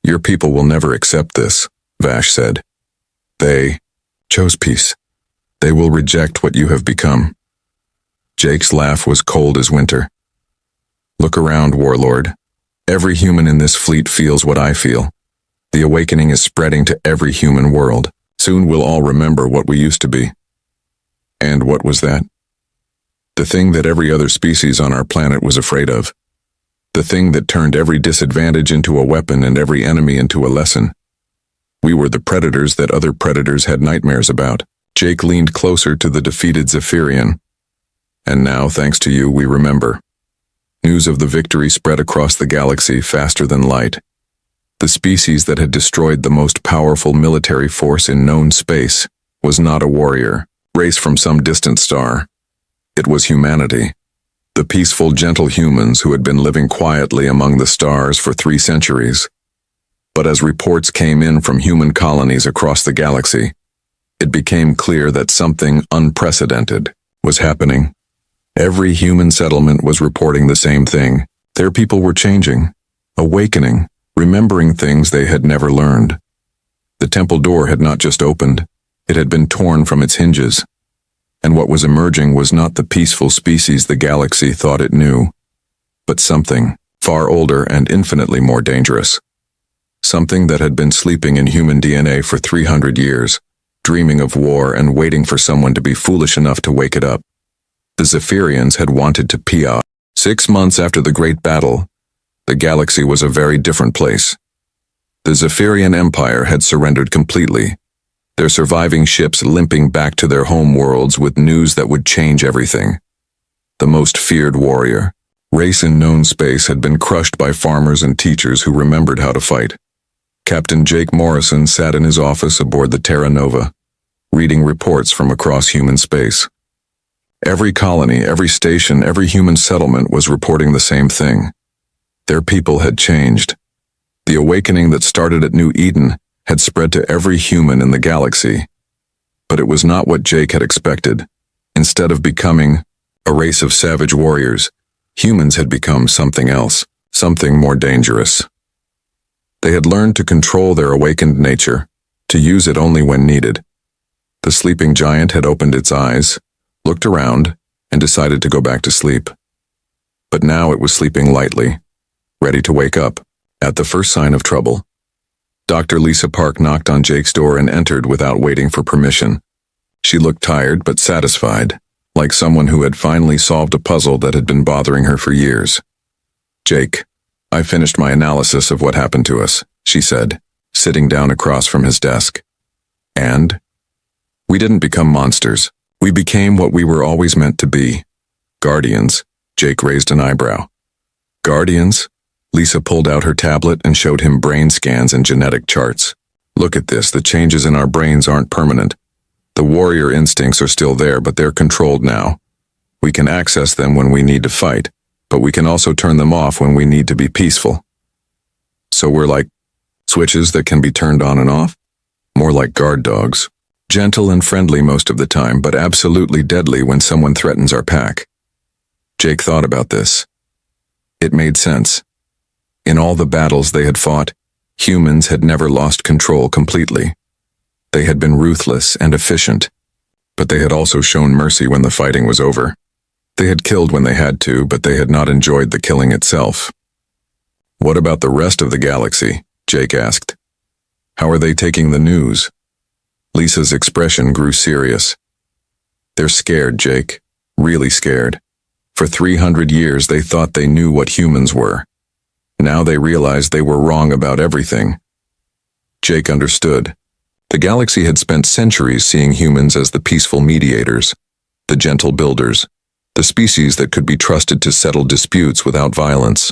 "Your people will never accept this," Vash said. "They chose peace. They will reject what you have become." Jake's laugh was cold as winter. "Look around, Warlord. Every human in this fleet feels what I feel. The awakening is spreading to every human world. Soon we'll all remember what we used to be." "And what was that?" "The thing that every other species on our planet was afraid of. The thing that turned every disadvantage into a weapon and every enemy into a lesson. We were the predators that other predators had nightmares about." Jake leaned closer to the defeated Zephyrian. "And now, thanks to you, we remember." News of the victory spread across the galaxy faster than light. The species that had destroyed the most powerful military force in known space was not a warrior, race from some distant star. It was humanity. The peaceful, gentle humans who had been living quietly among the stars for 3 centuries. But as reports came in from human colonies across the galaxy, it became clear that something unprecedented was happening. Every human settlement was reporting the same thing. Their people were changing, awakening, remembering things they had never learned. The temple door had not just opened, it had been torn from its hinges. And what was emerging was not the peaceful species the galaxy thought it knew, but something far older and infinitely more dangerous. Something that had been sleeping in human DNA for 300 years, dreaming of war and waiting for someone to be foolish enough to wake it up. The Zephyrians had wanted to pia. 6 months after the Great Battle, the galaxy was a very different place. The Zephyrian Empire had surrendered completely, their surviving ships limping back to their home worlds with news that would change everything. The most feared warrior, race in known space, had been crushed by farmers and teachers who remembered how to fight. Captain Jake Morrison sat in his office aboard the Terra Nova, reading reports from across human space. Every colony, every station, every human settlement was reporting the same thing. Their people had changed. The awakening that started at New Eden had spread to every human in the galaxy. But it was not what Jake had expected. Instead of becoming a race of savage warriors, humans had become something else, something more dangerous. They had learned to control their awakened nature, to use it only when needed. The sleeping giant had opened its eyes, looked around, and decided to go back to sleep. But now it was sleeping lightly, ready to wake up at the first sign of trouble. Dr. Lisa Park knocked on Jake's door and entered without waiting for permission. She looked tired but satisfied, like someone who had finally solved a puzzle that had been bothering her for years. "Jake, I finished my analysis of what happened to us," she said, sitting down across from his desk. "And? We didn't become monsters. We became what we were always meant to be. Guardians." Jake raised an eyebrow. "Guardians?" Lisa pulled out her tablet and showed him brain scans and genetic charts. "Look at this, the changes in our brains aren't permanent. The warrior instincts are still there, but they're controlled now. We can access them when we need to fight, but we can also turn them off when we need to be peaceful. So we're like switches that can be turned on and off? More like guard dogs. Gentle and friendly most of the time, but absolutely deadly when someone threatens our pack. Jake thought about this. It made sense. In all the battles they had fought, humans had never lost control completely. They had been ruthless and efficient, but they had also shown mercy when the fighting was over. They had killed when they had to, but they had not enjoyed the killing itself. What about the rest of the galaxy? Jake asked. How are they taking the news? Lisa's expression grew serious. They're scared, Jake. Really scared. For 300 years they thought they knew what humans were. Now they realized they were wrong about everything. Jake understood. The galaxy had spent centuries seeing humans as the peaceful mediators, the gentle builders, the species that could be trusted to settle disputes without violence.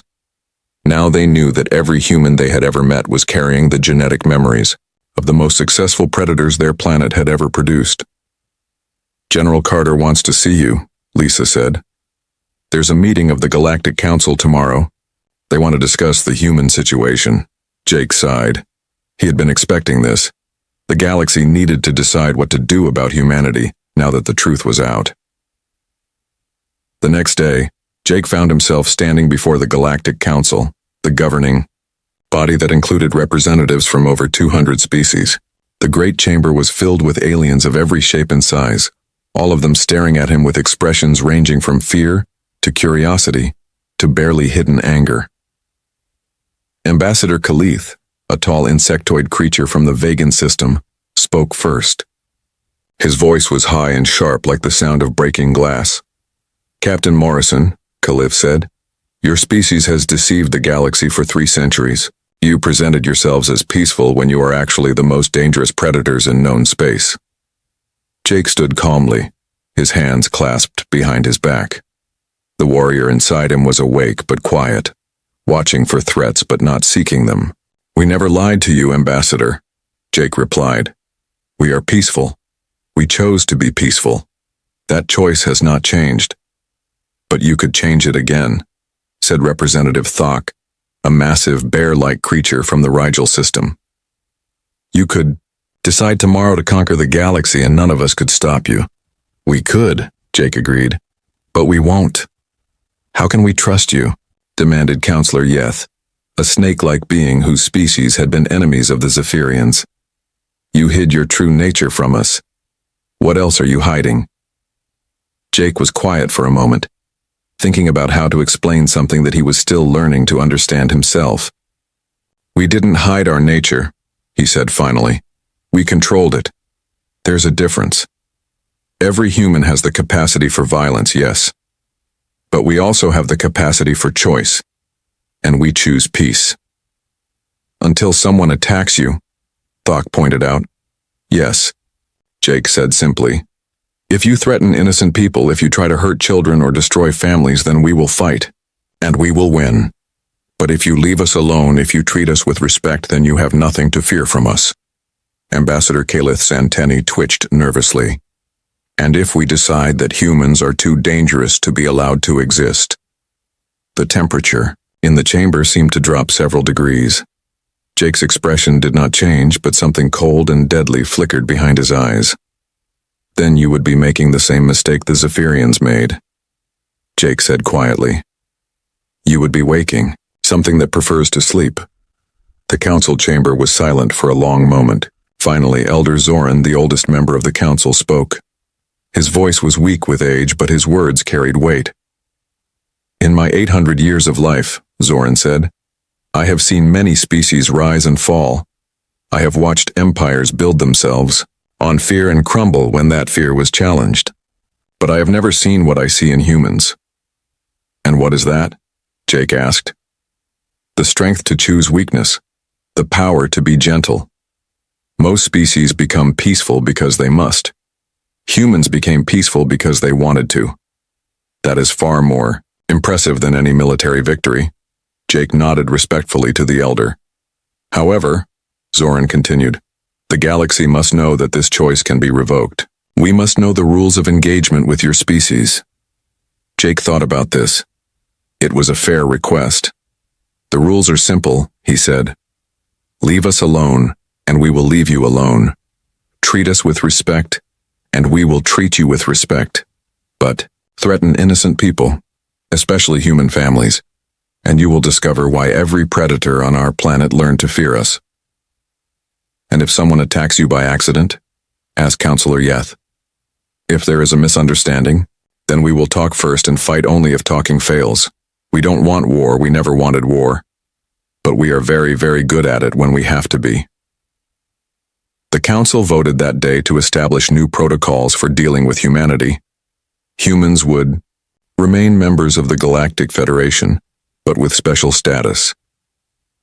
Now they knew that every human they had ever met was carrying the genetic memories of the most successful predators their planet had ever produced. General Carter wants to see you, Lisa said. There's a meeting of the Galactic Council tomorrow. They want to discuss the human situation. Jake sighed. He had been expecting this. The galaxy needed to decide what to do about humanity now that the truth was out. The next day, Jake found himself standing before the Galactic Council, the governing body that included representatives from over 200 species. The great chamber was filled with aliens of every shape and size, all of them staring at him with expressions ranging from fear to curiosity to barely hidden anger. Ambassador Khalith, a tall insectoid creature from the Vegan system, spoke first. His voice was high and sharp like the sound of breaking glass. Captain Morrison, Khalith said, your species has deceived the galaxy for 3 centuries. You presented yourselves as peaceful when you are actually the most dangerous predators in known space. Jake stood calmly, his hands clasped behind his back. The warrior inside him was awake but quiet, watching for threats but not seeking them. We never lied to you, Ambassador, Jake replied. We are peaceful. We chose to be peaceful. That choice has not changed. But you could change it again, said Representative Thok, a massive bear-like creature from the Rigel system. You could decide tomorrow to conquer the galaxy and none of us could stop you. We could, Jake agreed, but we won't. How can we trust you? Demanded Counselor Yeth, a snake-like being whose species had been enemies of the Zephyrians. You hid your true nature from us. What else are you hiding? Jake was quiet for a moment, thinking about how to explain something that he was still learning to understand himself. We didn't hide our nature, he said finally. We controlled it. There's a difference. Every human has the capacity for violence, yes. But we also have the capacity for choice, and we choose peace. Until someone attacks you, Thok pointed out. Yes, Jake said simply. If you threaten innocent people, if you try to hurt children or destroy families, then we will fight, and we will win. But if you leave us alone, if you treat us with respect, then you have nothing to fear from us. Ambassador Khalith's antennae twitched nervously. And if we decide that humans are too dangerous to be allowed to exist? The temperature in the chamber seemed to drop several degrees. Jake's expression did not change, but something cold and deadly flickered behind his eyes. Then you would be making the same mistake the Zephyrians made, Jake said quietly. You would be waking, something that prefers to sleep. The council chamber was silent for a long moment. Finally, Elder Zoran, the oldest member of the council, spoke. His voice was weak with age, but his words carried weight. In my 800 years of life, Zoran said, I have seen many species rise and fall. I have watched empires build themselves on fear and crumble when that fear was challenged. But I have never seen what I see in humans. And what is that? Jake asked. The strength to choose weakness, the power to be gentle. Most species become peaceful because they must. Humans became peaceful because they wanted to. That is far more impressive than any military victory. Jake nodded respectfully to the elder. However, Zoran continued, the galaxy must know that this choice can be revoked. We must know the rules of engagement with your species. Jake thought about this. It was a fair request. The rules are simple, he said. Leave us alone, and we will leave you alone. Treat us with respect, and we will treat you with respect. But threaten innocent people, especially human families, and you will discover why every predator on our planet learned to fear us. And if someone attacks you by accident, ask Counselor Yeth. If there is a misunderstanding, then we will talk first and fight only if talking fails. We don't want war, we never wanted war. But we are very, very good at it when we have to be. The Council voted that day to establish new protocols for dealing with humanity. Humans would remain members of the Galactic Federation, but with special status.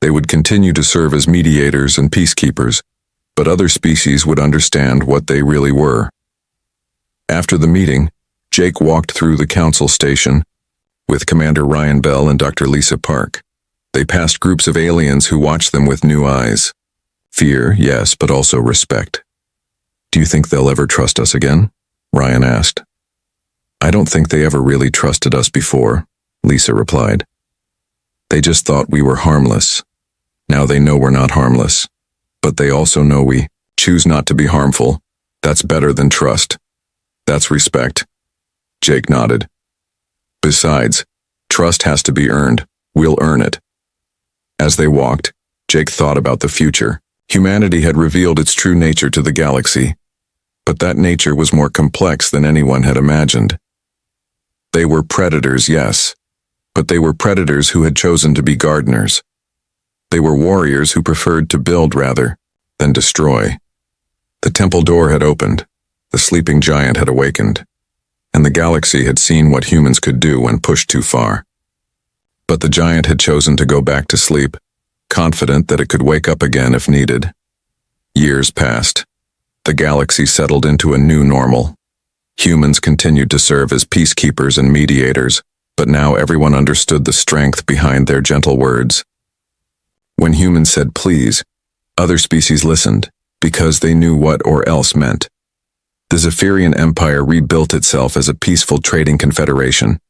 They would continue to serve as mediators and peacekeepers, but other species would understand what they really were. After the meeting, Jake walked through the Council station with Commander Ryan Bell and Dr. Lisa Park. They passed groups of aliens who watched them with new eyes. Fear, yes, but also respect. Do you think they'll ever trust us again? Ryan asked. I don't think they ever really trusted us before, Lisa replied. They just thought we were harmless. Now they know we're not harmless. But they also know we choose not to be harmful. That's better than trust. That's respect. Jake nodded. Besides, trust has to be earned. We'll earn it. As they walked, Jake thought about the future. Humanity had revealed its true nature to the galaxy, but that nature was more complex than anyone had imagined. They were predators, yes, but they were predators who had chosen to be gardeners. They were warriors who preferred to build rather than destroy. The temple door had opened, the sleeping giant had awakened, and the galaxy had seen what humans could do when pushed too far. But the giant had chosen to go back to sleep, confident that it could wake up again if needed. Years passed. The galaxy settled into a new normal. Humans continued to serve as peacekeepers and mediators, but now everyone understood the strength behind their gentle words. When humans said please, other species listened, because they knew what or else meant. The Zephyrian Empire rebuilt itself as a peaceful trading confederation.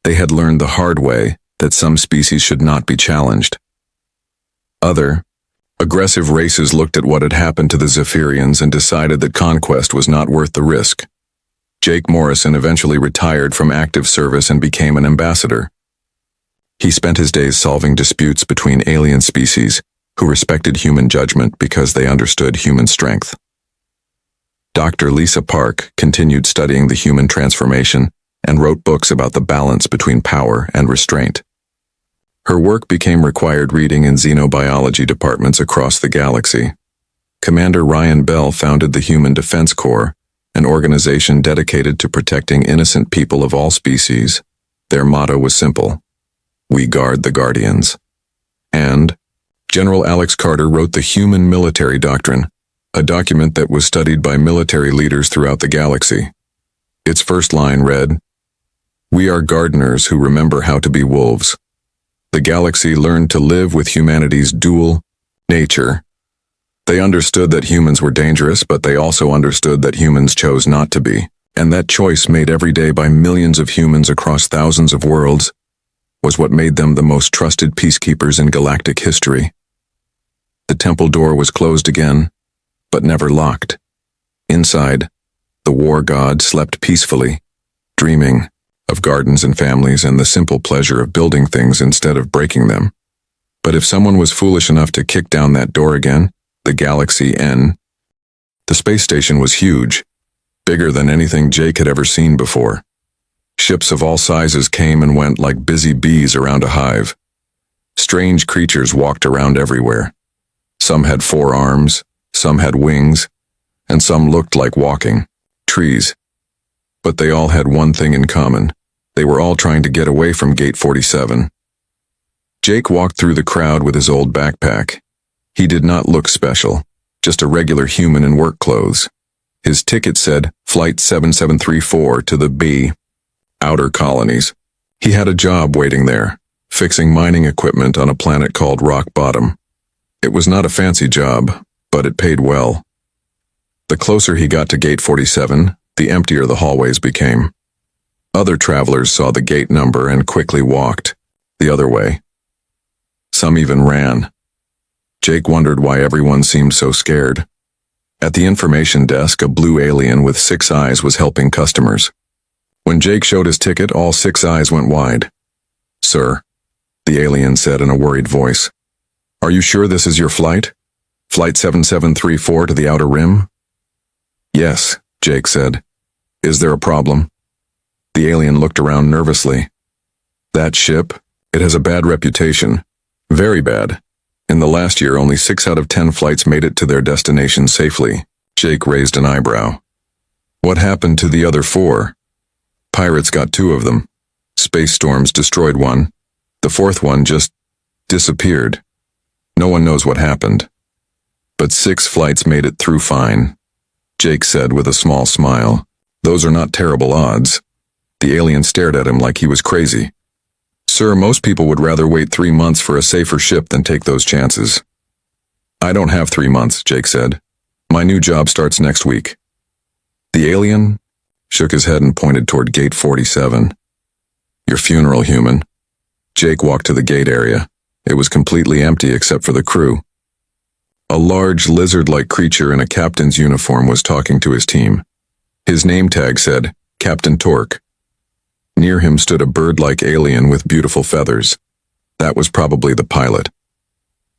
They had learned the hard way that some species should not be challenged. Other, aggressive races looked at what had happened to the Zephyrians and decided that conquest was not worth the risk. Jake Morrison eventually retired from active service and became an ambassador. He spent his days solving disputes between alien species who respected human judgment because they understood human strength. Dr. Lisa Park continued studying the human transformation and wrote books about the balance between power and restraint. Her work became required reading in xenobiology departments across the galaxy. Commander Ryan Bell founded the Human Defense Corps, an organization dedicated to protecting innocent people of all species. Their motto was simple: we guard the guardians. And General Alex Carter wrote the Human Military Doctrine, a document that was studied by military leaders throughout the galaxy. Its first line read, "We are gardeners who remember how to be wolves." The galaxy learned to live with humanity's dual nature. They understood that humans were dangerous, but they also understood that humans chose not to be, and that choice made every day by millions of humans across thousands of worlds was what made them the most trusted peacekeepers in galactic history. The temple door was closed again, but never locked. Inside, the war god slept peacefully, dreaming of gardens and families and the simple pleasure of building things instead of breaking them. But if someone was foolish enough to kick down that door again, the galaxy N, the space station was huge, bigger than anything Jake had ever seen before. Ships of all sizes came and went like busy bees around a hive. Strange creatures walked around everywhere. Some had 4 arms, some had wings, and some looked like walking trees. But they all had one thing in common. They were all trying to get away from Gate 47. Jake walked through the crowd with his old backpack. He did not look special, just a regular human in work clothes. His ticket said Flight 7734 to the B, Outer Colonies. He had a job waiting there, fixing mining equipment on a planet called Rock Bottom. It was not a fancy job, but it paid well. The closer he got to Gate 47, the emptier the hallways became. Other travelers saw the gate number and quickly walked the other way. Some even ran. Jake wondered why everyone seemed so scared. At the information desk, a blue alien with 6 eyes was helping customers. When Jake showed his ticket, all 6 eyes went wide. "Sir," the alien said in a worried voice, "are you sure this is your flight? Flight 7734 to the Outer Rim?" "Yes," Jake said. "Is there a problem?" The alien looked around nervously. "That ship, it has a bad reputation. Very bad. In the last year, only 6 out of 10 flights made it to their destination safely." Jake raised an eyebrow. "What happened to the other 4? Pirates got 2 of them. Space storms destroyed one. The 4th one just disappeared. No one knows what happened. But 6 flights made it through fine," Jake said with a small smile. "Those are not terrible odds." The alien stared at him like he was crazy. "Sir, most people would rather wait 3 months for a safer ship than take those chances." "I don't have 3 months," Jake said. "My new job starts next week." The alien shook his head and pointed toward Gate 47. "Your funeral, human." Jake walked to the gate area. It was completely empty except for the crew. A large lizard-like creature in a captain's uniform was talking to his team. His name tag said, Captain Torque. Near him stood a bird-like alien with beautiful feathers. That was probably the pilot.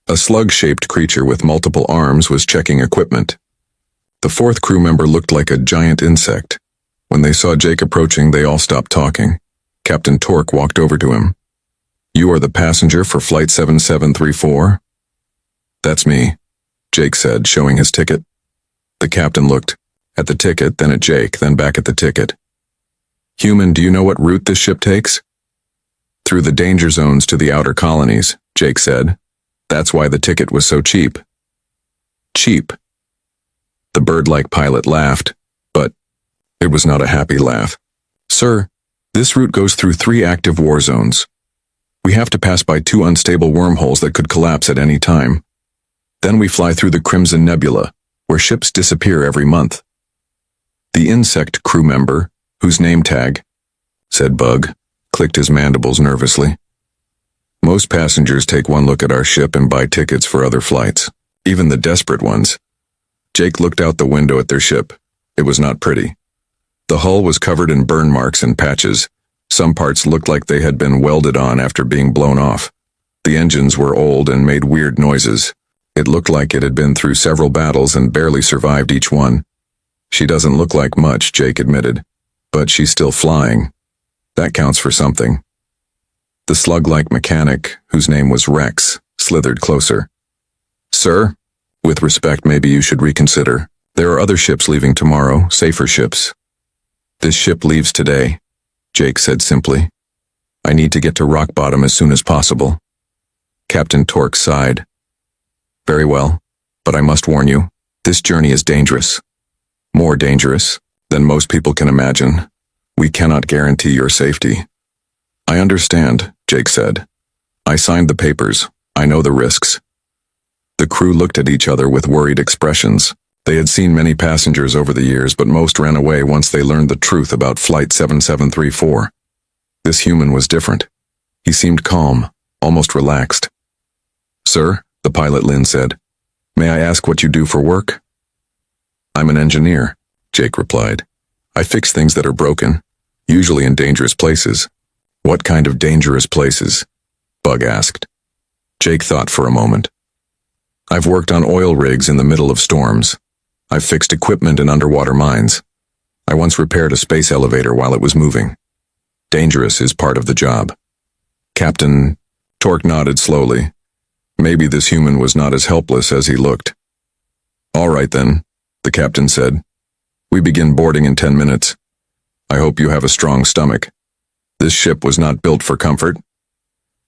A slug-shaped creature with multiple arms was checking equipment. The 4th crew member looked like a giant insect. When they saw Jake approaching, they all stopped talking. Captain Torque walked over to him. "You are the passenger for Flight 7734? "That's me," Jake said, showing his ticket. The captain looked at the ticket, then at Jake, then back at the ticket. "Human, do you know what route this ship takes?" "Through the danger zones to the outer colonies," Jake said. "That's why the ticket was so cheap." "Cheap?" The bird-like pilot laughed, but it was not a happy laugh. "Sir, this route goes through 3 active war zones. We have to pass by 2 unstable wormholes that could collapse at any time. Then we fly through the Crimson Nebula, where ships disappear every month." The insect crew member, whose name tag said Bug, clicked his mandibles nervously. "Most passengers take one look at our ship and buy tickets for other flights, even the desperate ones." Jake looked out the window at their ship. It was not pretty. The hull was covered in burn marks and patches. Some parts looked like they had been welded on after being blown off. The engines were old and made weird noises. It looked like it had been through several battles and barely survived each one. "She doesn't look like much," Jake admitted. "But she's still flying. That counts for something." The slug-like mechanic, whose name was Rex, slithered closer. "Sir, with respect, maybe you should reconsider. There are other ships leaving tomorrow, safer ships." "This ship leaves today," Jake said simply. "I need to get to rock bottom as soon as possible." Captain Torque sighed. "Very well, but I must warn you, this journey is dangerous. More dangerous than most people can imagine. We cannot guarantee your safety." "I understand," Jake said. "I signed the papers. I know the risks." The crew looked at each other with worried expressions. They had seen many passengers over the years, but most ran away once they learned the truth about Flight 7734. This human was different. He seemed calm, almost relaxed. "Sir," the pilot Lynn said, "may I ask what you do for work?" "I'm an engineer," Jake replied. "I fix things that are broken, usually in dangerous places." "What kind of dangerous places?" Bug asked. Jake thought for a moment. "I've worked on oil rigs in the middle of storms. I've fixed equipment in underwater mines. I once repaired a space elevator while it was moving. Dangerous is part of the job." Captain Torque nodded slowly. Maybe this human was not as helpless as he looked. "All right then," the captain said. "We begin boarding in 10 minutes. I hope you have a strong stomach. This ship was not built for comfort."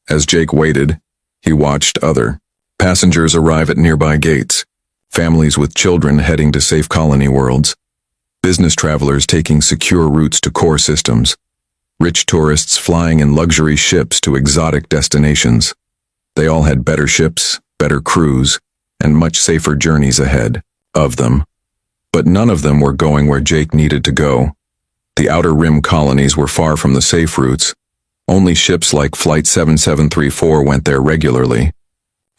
As Jake waited, he watched other passengers arrive at nearby gates, families with children heading to safe colony worlds, business travelers taking secure routes to core systems, rich tourists flying in luxury ships to exotic destinations. They all had better ships, better crews, and much safer journeys ahead of them. But none of them were going where Jake needed to go. The Outer Rim colonies were far from the safe routes. Only ships like Flight 7734 went there regularly,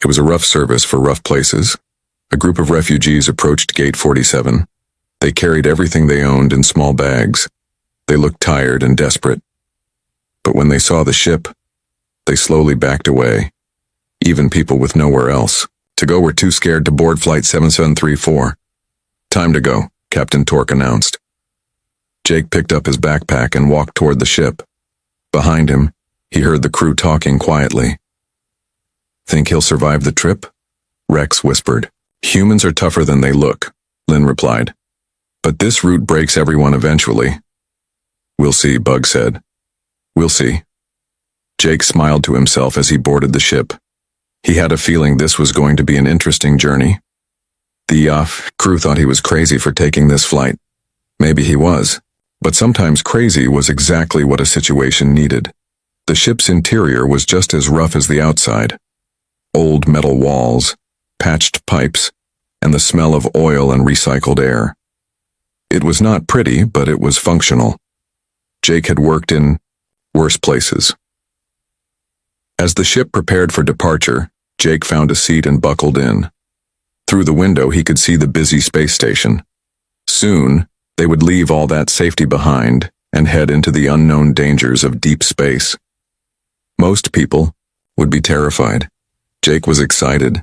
It was a rough service for rough places. A group of refugees approached Gate 47. They carried everything they owned in small bags. They looked tired and desperate. But when they saw the ship, they slowly backed away. Even people with nowhere else to go were too scared to board Flight 7734. "Time to go," Captain Torque announced. Jake picked up his backpack and walked toward the ship. Behind him, he heard the crew talking quietly. "Think he'll survive the trip?" Rex whispered. "Humans are tougher than they look," Lynn replied. "But this route breaks everyone eventually." "We'll see," Bug said. "We'll see." Jake smiled to himself as he boarded the ship. He had a feeling this was going to be an interesting journey. The crew thought he was crazy for taking this flight. Maybe he was. But sometimes crazy was exactly what a situation needed. The ship's interior was just as rough as the outside. Old metal walls, patched pipes, and the smell of oil and recycled air. It was not pretty, but it was functional. Jake had worked in worse places. As the ship prepared for departure, Jake found a seat and buckled in. Through the window he could see the busy space station. Soon, they would leave all that safety behind and head into the unknown dangers of deep space. Most people would be terrified. Jake was excited.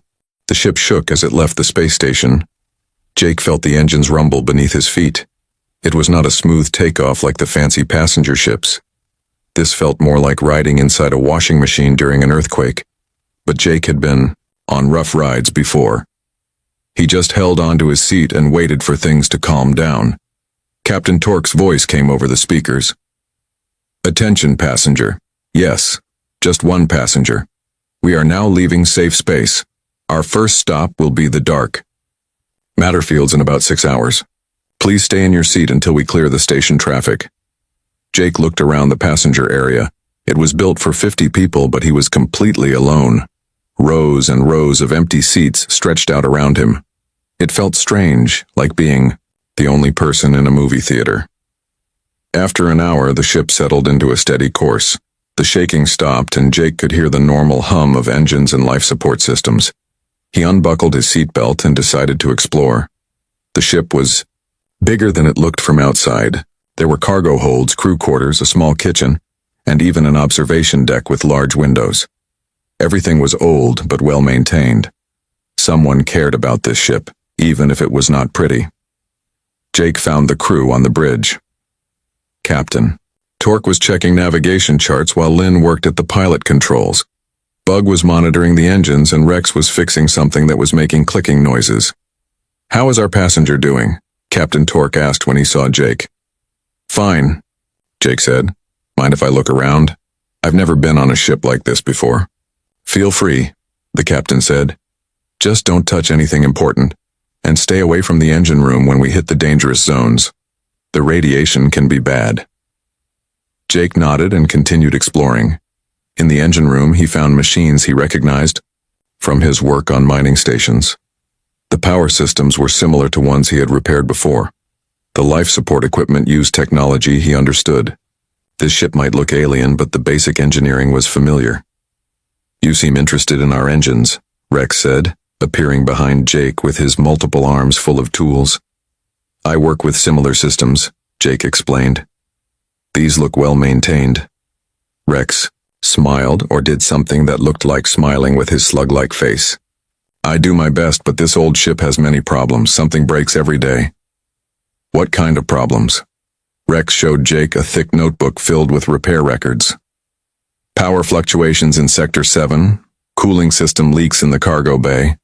The ship shook as it left the space station. Jake felt the engines rumble beneath his feet. It was not a smooth takeoff like the fancy passenger ships. This felt more like riding inside a washing machine during an earthquake. But Jake had been on rough rides before. He just held onto his seat and waited for things to calm down. Captain Torque's voice came over the speakers. "Attention, passenger. Yes, just one passenger. We are now leaving safe space. Our first stop will be the dark. Matterfield's in about 6 hours. Please stay in your seat until we clear the station traffic." Jake looked around the passenger area. It was built for 50 people, but he was completely alone. Rows and rows of empty seats stretched out around him. It felt strange, like being the only person in a movie theater. After an hour, the ship settled into a steady course. The shaking stopped, and Jake could hear the normal hum of engines and life support systems. He unbuckled his seatbelt and decided to explore. The ship was bigger than it looked from outside. There were cargo holds, crew quarters, a small kitchen, and even an observation deck with large windows. Everything was old but well maintained. Someone cared about this ship, even if it was not pretty. Jake found the crew on the bridge. Captain Torque was checking navigation charts while Lynn worked at the pilot controls. Bug was monitoring the engines and Rex was fixing something that was making clicking noises. "How is our passenger doing?" Captain Torque asked when he saw Jake. "Fine," Jake said. "Mind if I look around? I've never been on a ship like this before." "Feel free," the captain said. "Just don't touch anything important, and stay away from the engine room when we hit the dangerous zones. The radiation can be bad." Jake nodded and continued exploring. In the engine room, he found machines he recognized from his work on mining stations. The power systems were similar to ones he had repaired before. The life support equipment used technology he understood. This ship might look alien, but the basic engineering was familiar. "You seem interested in our engines," Rex said, appearing behind Jake with his multiple arms full of tools. "I work with similar systems," Jake explained. "These look well maintained." Rex smiled or did something that looked like smiling with his slug-like face. "I do my best, but this old ship has many problems. Something breaks every day." "What kind of problems?" Rex showed Jake a thick notebook filled with repair records. "Power fluctuations in Sector 7, cooling system leaks in the cargo bay,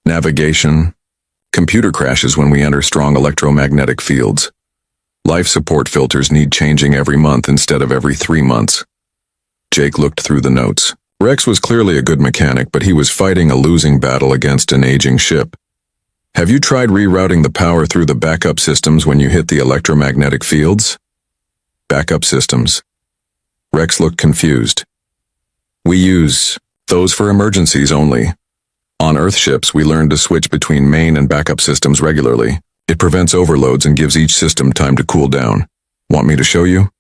navigation, computer crashes when we enter strong electromagnetic fields. Life support filters need changing every month instead of every 3 months." Jake looked through the notes. Rex was clearly a good mechanic, but he was fighting a losing battle against an aging ship. "Have you tried rerouting the power through the backup systems when you hit the electromagnetic fields?" "Backup systems." Rex looked confused. "We use those for emergencies only. On Earth ships, we learn to switch between main and backup systems regularly. It prevents overloads and gives each system time to cool down. Want me to show you?"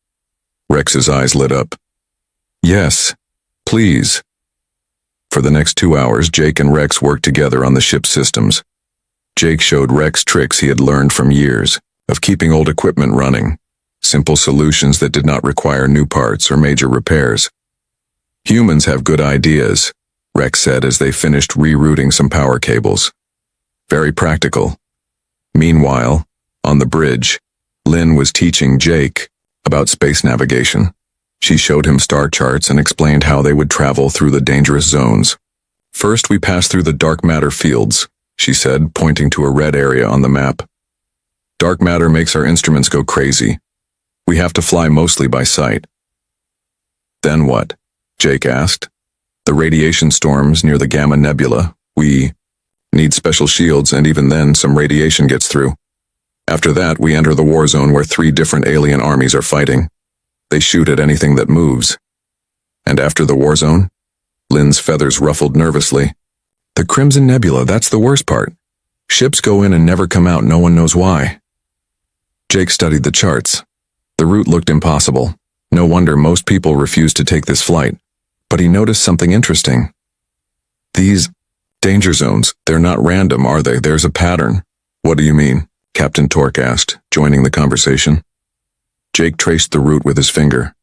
Rex's eyes lit up. "Yes, please." For the next 2 hours, Jake and Rex worked together on the ship's systems. Jake showed Rex tricks he had learned from years of keeping old equipment running, simple solutions that did not require new parts or major repairs. Humans have good ideas, Rex said as they finished rerouting some power cables. Very practical. Meanwhile, on the bridge, Lynn was teaching Jake about space navigation. She showed him star charts and explained how they would travel through the dangerous zones. First, we pass through the dark matter fields, she said, pointing to a red area on the map. Dark matter makes our instruments go crazy. We have to fly mostly by sight. Then what? Jake asked. The radiation storms near the Gamma Nebula. We need special shields, and even then some radiation gets through. After that, we enter the war zone where 3 different alien armies are fighting. They shoot at anything that moves. And after the war zone? Lynn's feathers ruffled nervously. The Crimson Nebula, that's the worst part. Ships go in and never come out, no one knows why. Jake studied the charts. The route looked impossible. No wonder most people refused to take this flight. But he noticed something interesting. These danger zones, they're not random, are they? There's a pattern. What do you mean? Captain Torque asked, joining the conversation. Jake traced the route with his finger.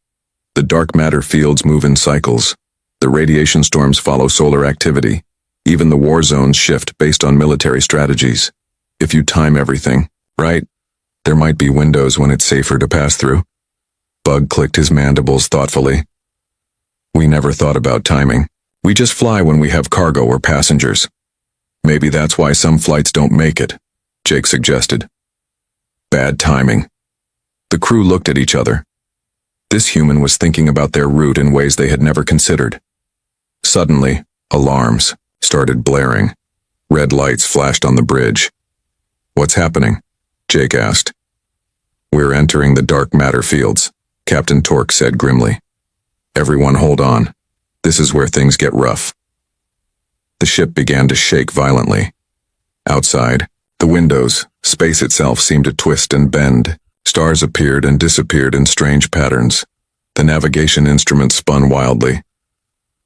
The dark matter fields move in cycles. The radiation storms follow solar activity. Even the war zones shift based on military strategies. If you time everything, right, there might be windows when it's safer to pass through. Bug clicked his mandibles thoughtfully. We never thought about timing. We just fly when we have cargo or passengers. Maybe that's why some flights don't make it, Jake suggested. Bad timing. The crew looked at each other. This human was thinking about their route in ways they had never considered. Suddenly, alarms started blaring. Red lights flashed on the bridge. What's happening? Jake asked. We're entering the dark matter fields, Captain Torque said grimly. Everyone hold on. This is where things get rough. The ship began to shake violently. Outside, the windows, space itself seemed to twist and bend. Stars appeared and disappeared in strange patterns. The navigation instruments spun wildly.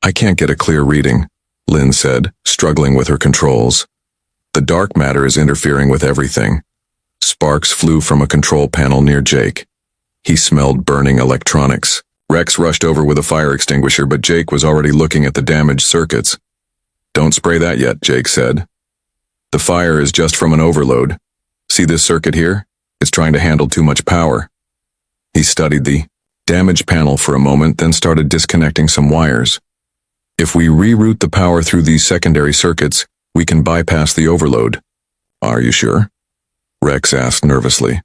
I can't get a clear reading, Lynn said, struggling with her controls. The dark matter is interfering with everything. Sparks flew from a control panel near Jake. He smelled burning electronics. Rex rushed over with a fire extinguisher, but Jake was already looking at the damaged circuits. Don't spray that yet, Jake said. The fire is just from an overload. See this circuit here? It's trying to handle too much power. He studied the damaged panel for a moment, then started disconnecting some wires. If we reroute the power through these secondary circuits, we can bypass the overload. Are you sure? Rex asked nervously.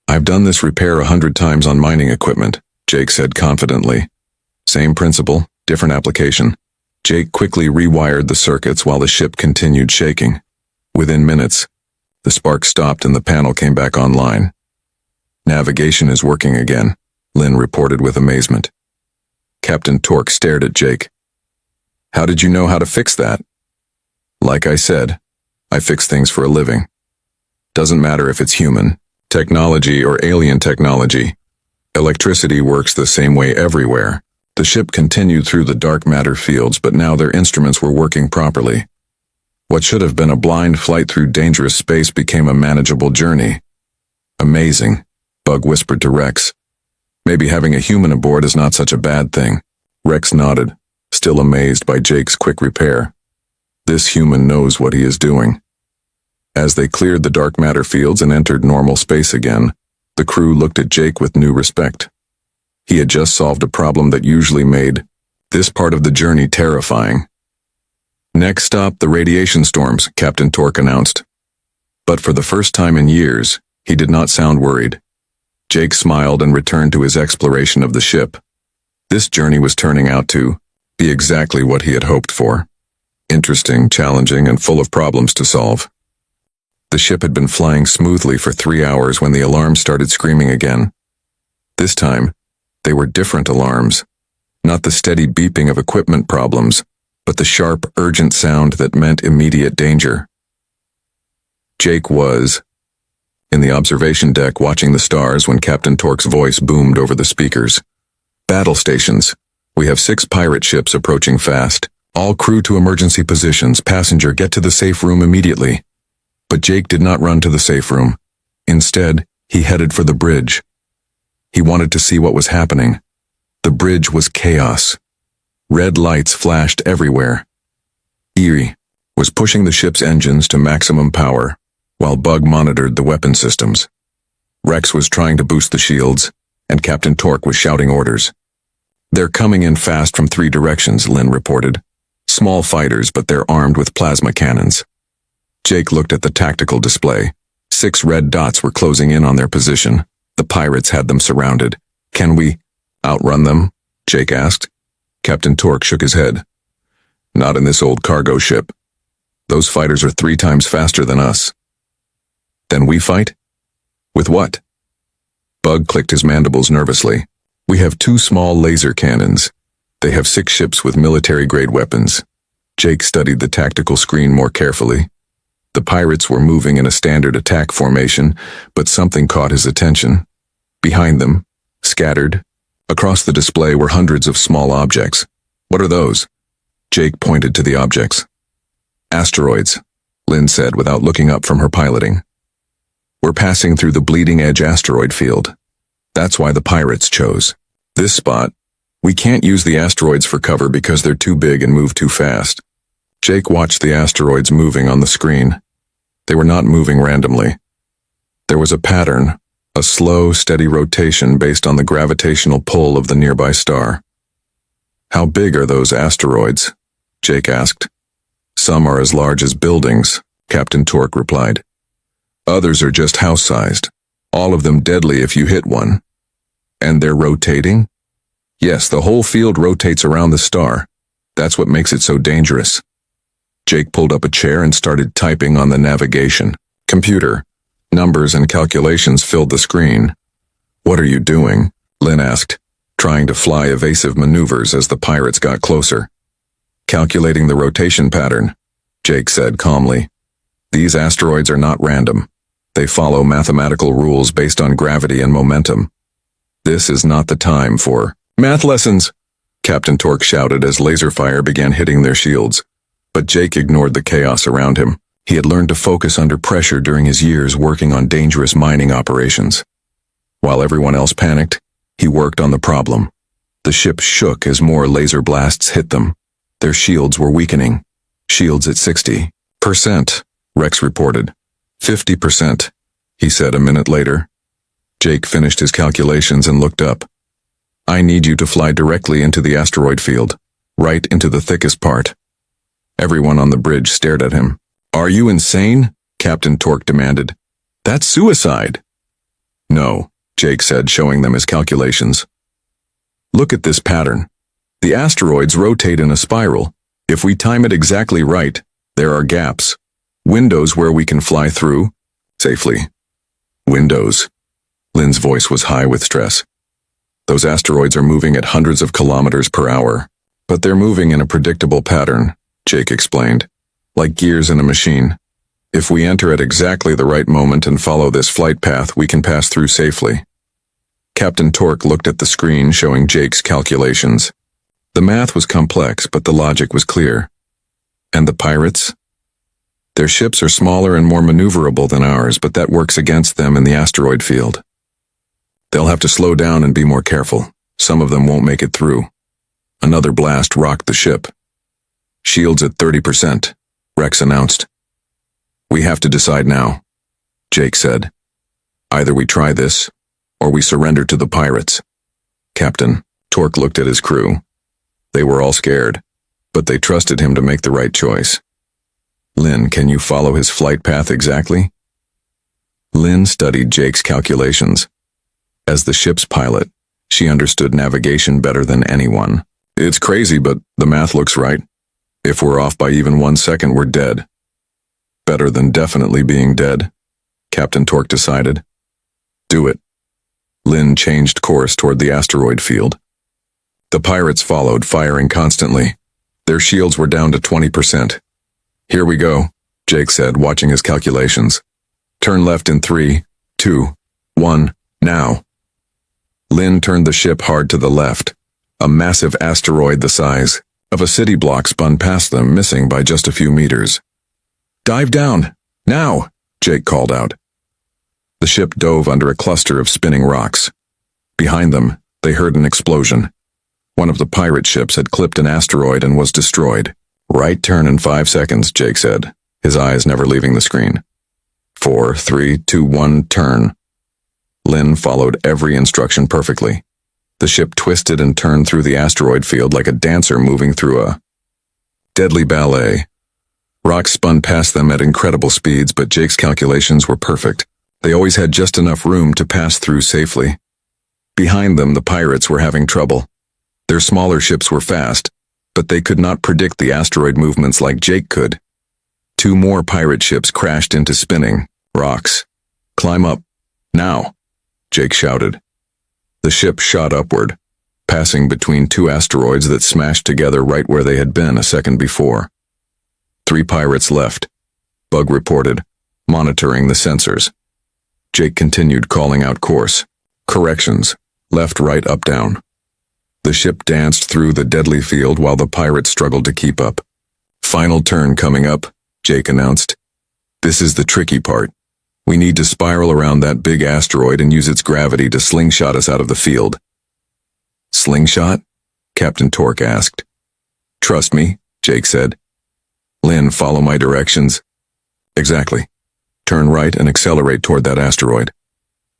I've done this repair 100 times on mining equipment, Jake said confidently. Same principle, different application. Jake quickly rewired the circuits while the ship continued shaking. Within minutes, the spark stopped and the panel came back online. Navigation is working again, Lynn reported with amazement. Captain Torque stared at Jake. How did you know how to fix that? Like I said, I fix things for a living. Doesn't matter if it's human, technology, or alien technology. Electricity works the same way everywhere. The ship continued through the dark matter fields, but now their instruments were working properly. What should have been a blind flight through dangerous space became a manageable journey. Amazing, Bug whispered to Rex. Maybe having a human aboard is not such a bad thing. Rex nodded, still amazed by Jake's quick repair. This human knows what he is doing. As they cleared the dark matter fields and entered normal space again, the crew looked at Jake with new respect. He had just solved a problem that usually made this part of the journey terrifying. Next stop, the radiation storms, Captain Torque announced. But for the first time in years, he did not sound worried. Jake smiled and returned to his exploration of the ship. This journey was turning out to be exactly what he had hoped for. Interesting, challenging, and full of problems to solve. The ship had been flying smoothly for 3 hours when the alarms started screaming again. This time, they were different alarms. Not the steady beeping of equipment problems, but the sharp, urgent sound that meant immediate danger. Jake was in the observation deck watching the stars when Captain Torque's voice boomed over the speakers. Battle stations. We have 6 pirate ships approaching fast. All crew to emergency positions. Passenger, get to the safe room immediately. But Jake did not run to the safe room. Instead, he headed for the bridge. He wanted to see what was happening. The bridge was chaos. Red lights flashed everywhere. Erie was pushing the ship's engines to maximum power, while Bug monitored the weapon systems. Rex was trying to boost the shields, and Captain Torque was shouting orders. They're coming in fast from 3 directions, Lynn reported. Small fighters, but they're armed with plasma cannons. Jake looked at the tactical display. 6 red dots were closing in on their position. The pirates had them surrounded. Can we outrun them? Jake asked. Captain Torque shook his head. Not in this old cargo ship. Those fighters are 3 times faster than us. Then we fight? With what? Bug clicked his mandibles nervously. We have 2 small laser cannons. They have 6 ships with military-grade weapons. Jake studied the tactical screen more carefully. The pirates were moving in a standard attack formation, but something caught his attention. Behind them, scattered, across the display were hundreds of small objects. What are those? Jake pointed to the objects. Asteroids, Lynn said without looking up from her piloting. We're passing through the bleeding edge asteroid field. That's why the pirates chose this spot. We can't use the asteroids for cover because they're too big and move too fast. Jake watched the asteroids moving on the screen. They were not moving randomly. There was a pattern, a slow, steady rotation based on the gravitational pull of the nearby star. How big are those asteroids? Jake asked. Some are as large as buildings, Captain Torque replied. Others are just house-sized, all of them deadly if you hit one. And they're rotating? Yes, the whole field rotates around the star. That's what makes it so dangerous. Jake pulled up a chair and started typing on the navigation computer. Numbers and calculations filled the screen. What are you doing? Lynn asked, trying to fly evasive maneuvers as the pirates got closer. Calculating the rotation pattern, Jake said calmly. These asteroids are not random. They follow mathematical rules based on gravity and momentum. This is not the time for math lessons, Captain Torque shouted as laser fire began hitting their shields. But Jake ignored the chaos around him. He had learned to focus under pressure during his years working on dangerous mining operations. While everyone else panicked, he worked on the problem. The ship shook as more laser blasts hit them. Their shields were weakening. Shields at 60%, Rex reported. 50%, he said a minute later. Jake finished his calculations and looked up. I need you to fly directly into the asteroid field, right into the thickest part. Everyone on the bridge stared at him. Are you insane? Captain Torque demanded. That's suicide. No, Jake said, showing them his calculations. Look at this pattern. The asteroids rotate in a spiral. If we time it exactly right, there are gaps. Windows where we can fly through safely. Windows. Lynn's voice was high with stress. Those asteroids are moving at hundreds of kilometers per hour. But they're moving in a predictable pattern, Jake explained. Like gears in a machine. If we enter at exactly the right moment and follow this flight path, we can pass through safely. Captain Torque looked at the screen showing Jake's calculations. The math was complex, but the logic was clear. And the pirates? Their ships are smaller and more maneuverable than ours, but that works against them in the asteroid field. They'll have to slow down and be more careful. Some of them won't make it through. Another blast rocked the ship. Shields at 30%, Rex announced. We have to decide now, Jake said. Either we try this, or we surrender to the pirates. Captain Torque looked at his crew. They were all scared, but they trusted him to make the right choice. Lynn, can you follow his flight path exactly? Lynn studied Jake's calculations. As the ship's pilot, she understood navigation better than anyone. It's crazy, but the math looks right. If we're off by even 1 second, we're dead. Better than definitely being dead, Captain Torque decided. Do it. Lynn changed course toward the asteroid field. The pirates followed, firing constantly. Their shields were down to 20%. Here we go, Jake said, watching his calculations. Turn left in 3, 2, 1, now. Lynn turned the ship hard to the left. A massive asteroid the size of a city block spun past them, missing by just a few meters. "Dive down! Now!" Jake called out. The ship dove under a cluster of spinning rocks. Behind them, they heard an explosion. One of the pirate ships had clipped an asteroid and was destroyed. "Right turn in 5 seconds," Jake said, his eyes never leaving the screen. 4, 3, 2, 1, turn. Lynn followed every instruction perfectly. The ship twisted and turned through the asteroid field like a dancer moving through a deadly ballet. Rocks spun past them at incredible speeds, but Jake's calculations were perfect. They always had just enough room to pass through safely. Behind them, the pirates were having trouble. Their smaller ships were fast, but they could not predict the asteroid movements like Jake could. 2 more pirate ships crashed into spinning rocks. "Climb up. Now!" Jake shouted. The ship shot upward, passing between 2 asteroids that smashed together right where they had been a second before. 3 pirates left, Bug reported, monitoring the sensors. Jake continued calling out course. Corrections. Left, right, up, down. The ship danced through the deadly field while the pirates struggled to keep up. "Final turn coming up," Jake announced. "This is the tricky part. We need to spiral around that big asteroid and use its gravity to slingshot us out of the field." "Slingshot?" Captain Torque asked. "Trust me," Jake said. "Lynn, follow my directions." "Exactly. Turn right and accelerate toward that asteroid."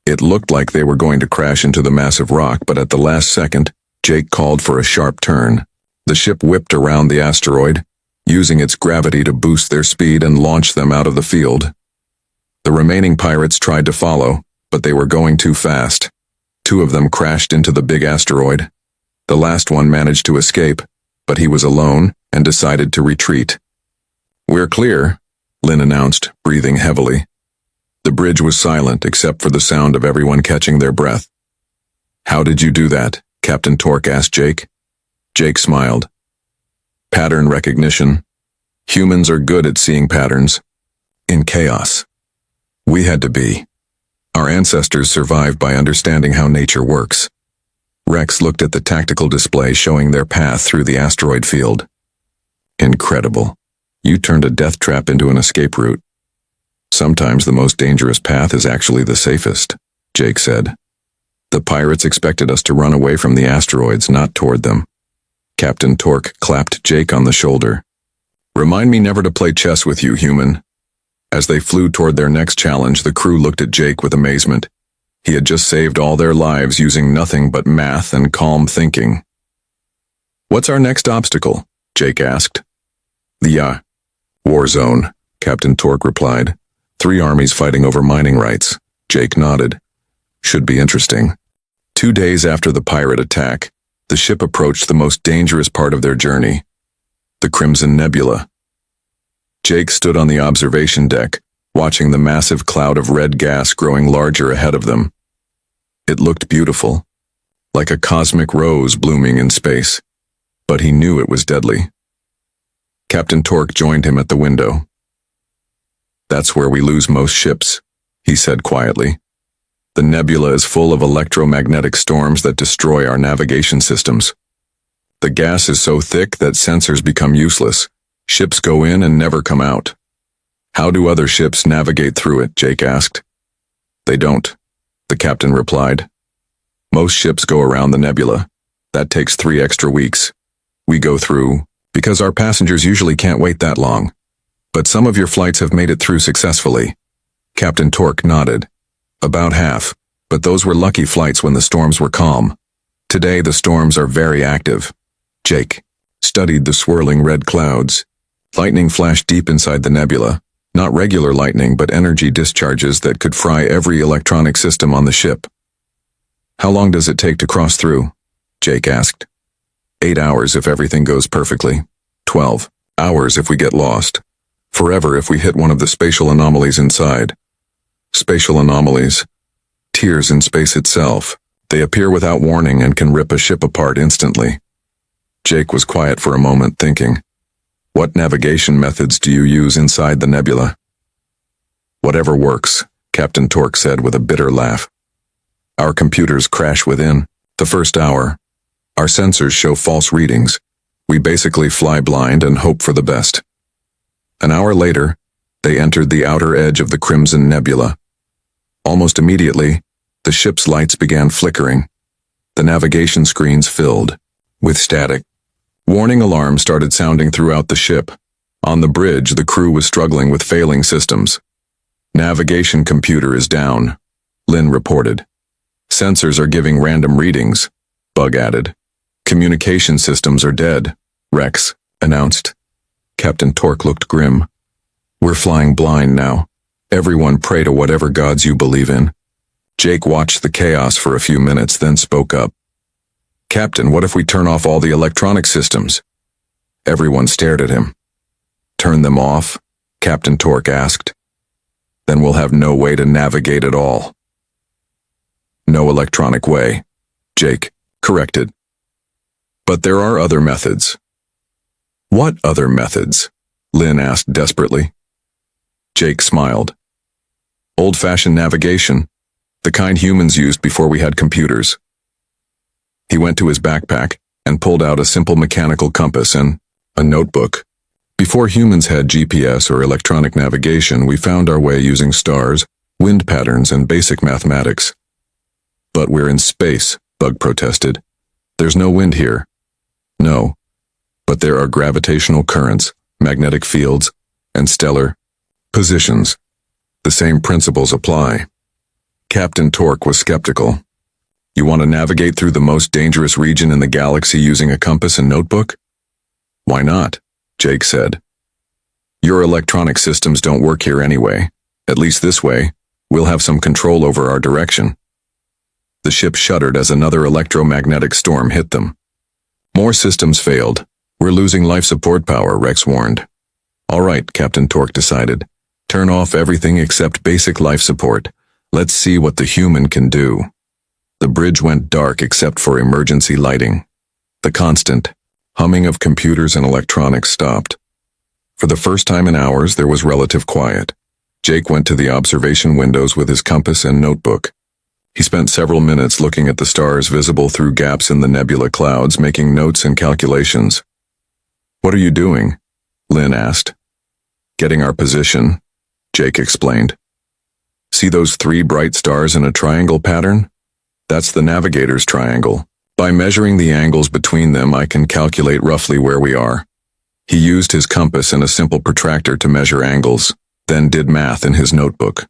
It looked like they were going to crash into the massive rock, but at the last second, Jake called for a sharp turn. The ship whipped around the asteroid, using its gravity to boost their speed and launch them out of the field. The remaining pirates tried to follow, but they were going too fast. 2 of them crashed into the big asteroid. The last one managed to escape, but he was alone and decided to retreat. "We're clear," Lynn announced, breathing heavily. The bridge was silent except for the sound of everyone catching their breath. "How did you do that?" Captain Torque asked Jake. Jake smiled. "Pattern recognition. Humans are good at seeing patterns. In chaos. We had to be. Our ancestors survived by understanding how nature works." Rex looked at the tactical display showing their path through the asteroid field. "Incredible. You turned a death trap into an escape route." "Sometimes the most dangerous path is actually the safest," Jake said. "The pirates expected us to run away from the asteroids, not toward them." Captain Torque clapped Jake on the shoulder. "Remind me never to play chess with you, human." As they flew toward their next challenge, the crew looked at Jake with amazement. He had just saved all their lives using nothing but math and calm thinking. "What's our next obstacle?" Jake asked. "The, war zone," Captain Torque replied. 3 armies fighting over mining rights." Jake nodded. "Should be interesting." 2 days after the pirate attack, the ship approached the most dangerous part of their journey, the Crimson Nebula. Jake stood on the observation deck, watching the massive cloud of red gas growing larger ahead of them. It looked beautiful, like a cosmic rose blooming in space, but he knew it was deadly. Captain Torque joined him at the window. "That's where we lose most ships," he said quietly. "The nebula is full of electromagnetic storms that destroy our navigation systems. The gas is so thick that sensors become useless. Ships go in and never come out." "How do other ships navigate through it?" Jake asked. "They don't," the captain replied. "Most ships go around the nebula. That takes 3 extra weeks. We go through, because our passengers usually can't wait that long. But some of your flights have made it through successfully." Captain Torque nodded. "About half, but those were lucky flights when the storms were calm. Today the storms are very active." Jake studied the swirling red clouds. Lightning flashed deep inside the nebula, not regular lightning but energy discharges that could fry every electronic system on the ship. "How long does it take to cross through?" Jake asked. 8 hours if everything goes perfectly. 12 hours if we get lost. Forever if we hit one of the spatial anomalies inside. Spatial anomalies. Tears in space itself. They appear without warning and can rip a ship apart instantly. Jake was quiet for a moment, thinking. What navigation methods do you use inside the nebula? Whatever works, Captain Torque said with a bitter laugh. Our computers crash within the first hour. Our sensors show false readings. We basically fly blind and hope for the best. An hour later, they entered the outer edge of the Crimson Nebula. Almost immediately, the ship's lights began flickering. The navigation screens filled with static. Warning alarms started sounding throughout the ship. On the bridge, the crew was struggling with failing systems. Navigation computer is down, Lynn reported. Sensors are giving random readings, Bug added. Communication systems are dead, Rex announced. Captain Torque looked grim. We're flying blind now. Everyone pray to whatever gods you believe in. Jake watched the chaos for a few minutes, then spoke up. Captain, what if we turn off all the electronic systems? Everyone stared at him. Turn them off? Captain Torque asked. Then we'll have no way to navigate at all. No electronic way, Jake corrected. But there are other methods. What other methods? Lynn asked desperately. Jake smiled. Old-fashioned navigation, the kind humans used before we had computers. He went to his backpack and pulled out a simple mechanical compass and a notebook. Before humans had GPS or electronic navigation, we found our way using stars, wind patterns, and basic mathematics. But we're in space, Bug protested. There's no wind here. No. But there are gravitational currents, magnetic fields, and stellar positions. The same principles apply. Captain Torque was skeptical. You want to navigate through the most dangerous region in the galaxy using a compass and notebook? Why not? Jake said. Your electronic systems don't work here anyway. At least this way, we'll have some control over our direction. The ship shuddered as another electromagnetic storm hit them. More systems failed. We're losing life support power, Rex warned. All right, Captain Torque decided. Turn off everything except basic life support. Let's see what the human can do. The bridge went dark except for emergency lighting. The constant humming of computers and electronics stopped. For the first time in hours, there was relative quiet. Jake went to the observation windows with his compass and notebook. He spent several minutes looking at the stars visible through gaps in the nebula clouds, making notes and calculations. What are you doing? Lynn asked. Getting our position, Jake explained. See those 3 bright stars in a triangle pattern? That's the navigator's triangle. By measuring the angles between them, I can calculate roughly where we are. He used his compass and a simple protractor to measure angles, then did math in his notebook.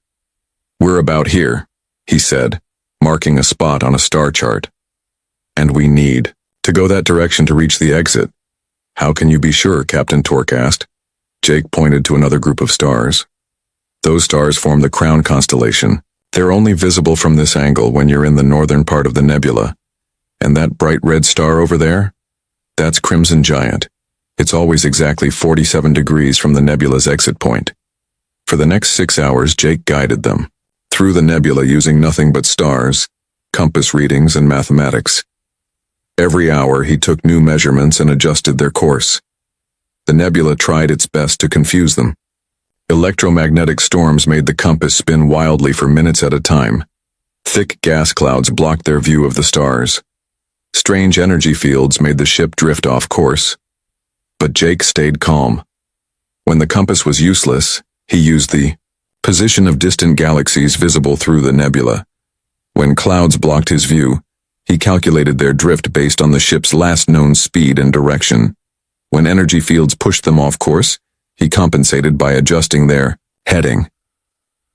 We're about here, he said, marking a spot on a star chart. And we need to go that direction to reach the exit. How can you be sure? Captain Torque asked. Jake pointed to another group of stars. Those stars form the Crown constellation. They're only visible from this angle when you're in the northern part of the nebula. And that bright red star over there? That's Crimson Giant. It's always exactly 47 degrees from the nebula's exit point. For the next 6 hours, Jake guided them through the nebula using nothing but stars, compass readings, and mathematics. Every hour, he took new measurements and adjusted their course. The nebula tried its best to confuse them. Electromagnetic storms made the compass spin wildly for minutes at a time. Thick gas clouds blocked their view of the stars. Strange energy fields made the ship drift off course. But Jake stayed calm. When the compass was useless, he used the position of distant galaxies visible through the nebula. When clouds blocked his view, he calculated their drift based on the ship's last known speed and direction. When energy fields pushed them off course, he compensated by adjusting their heading.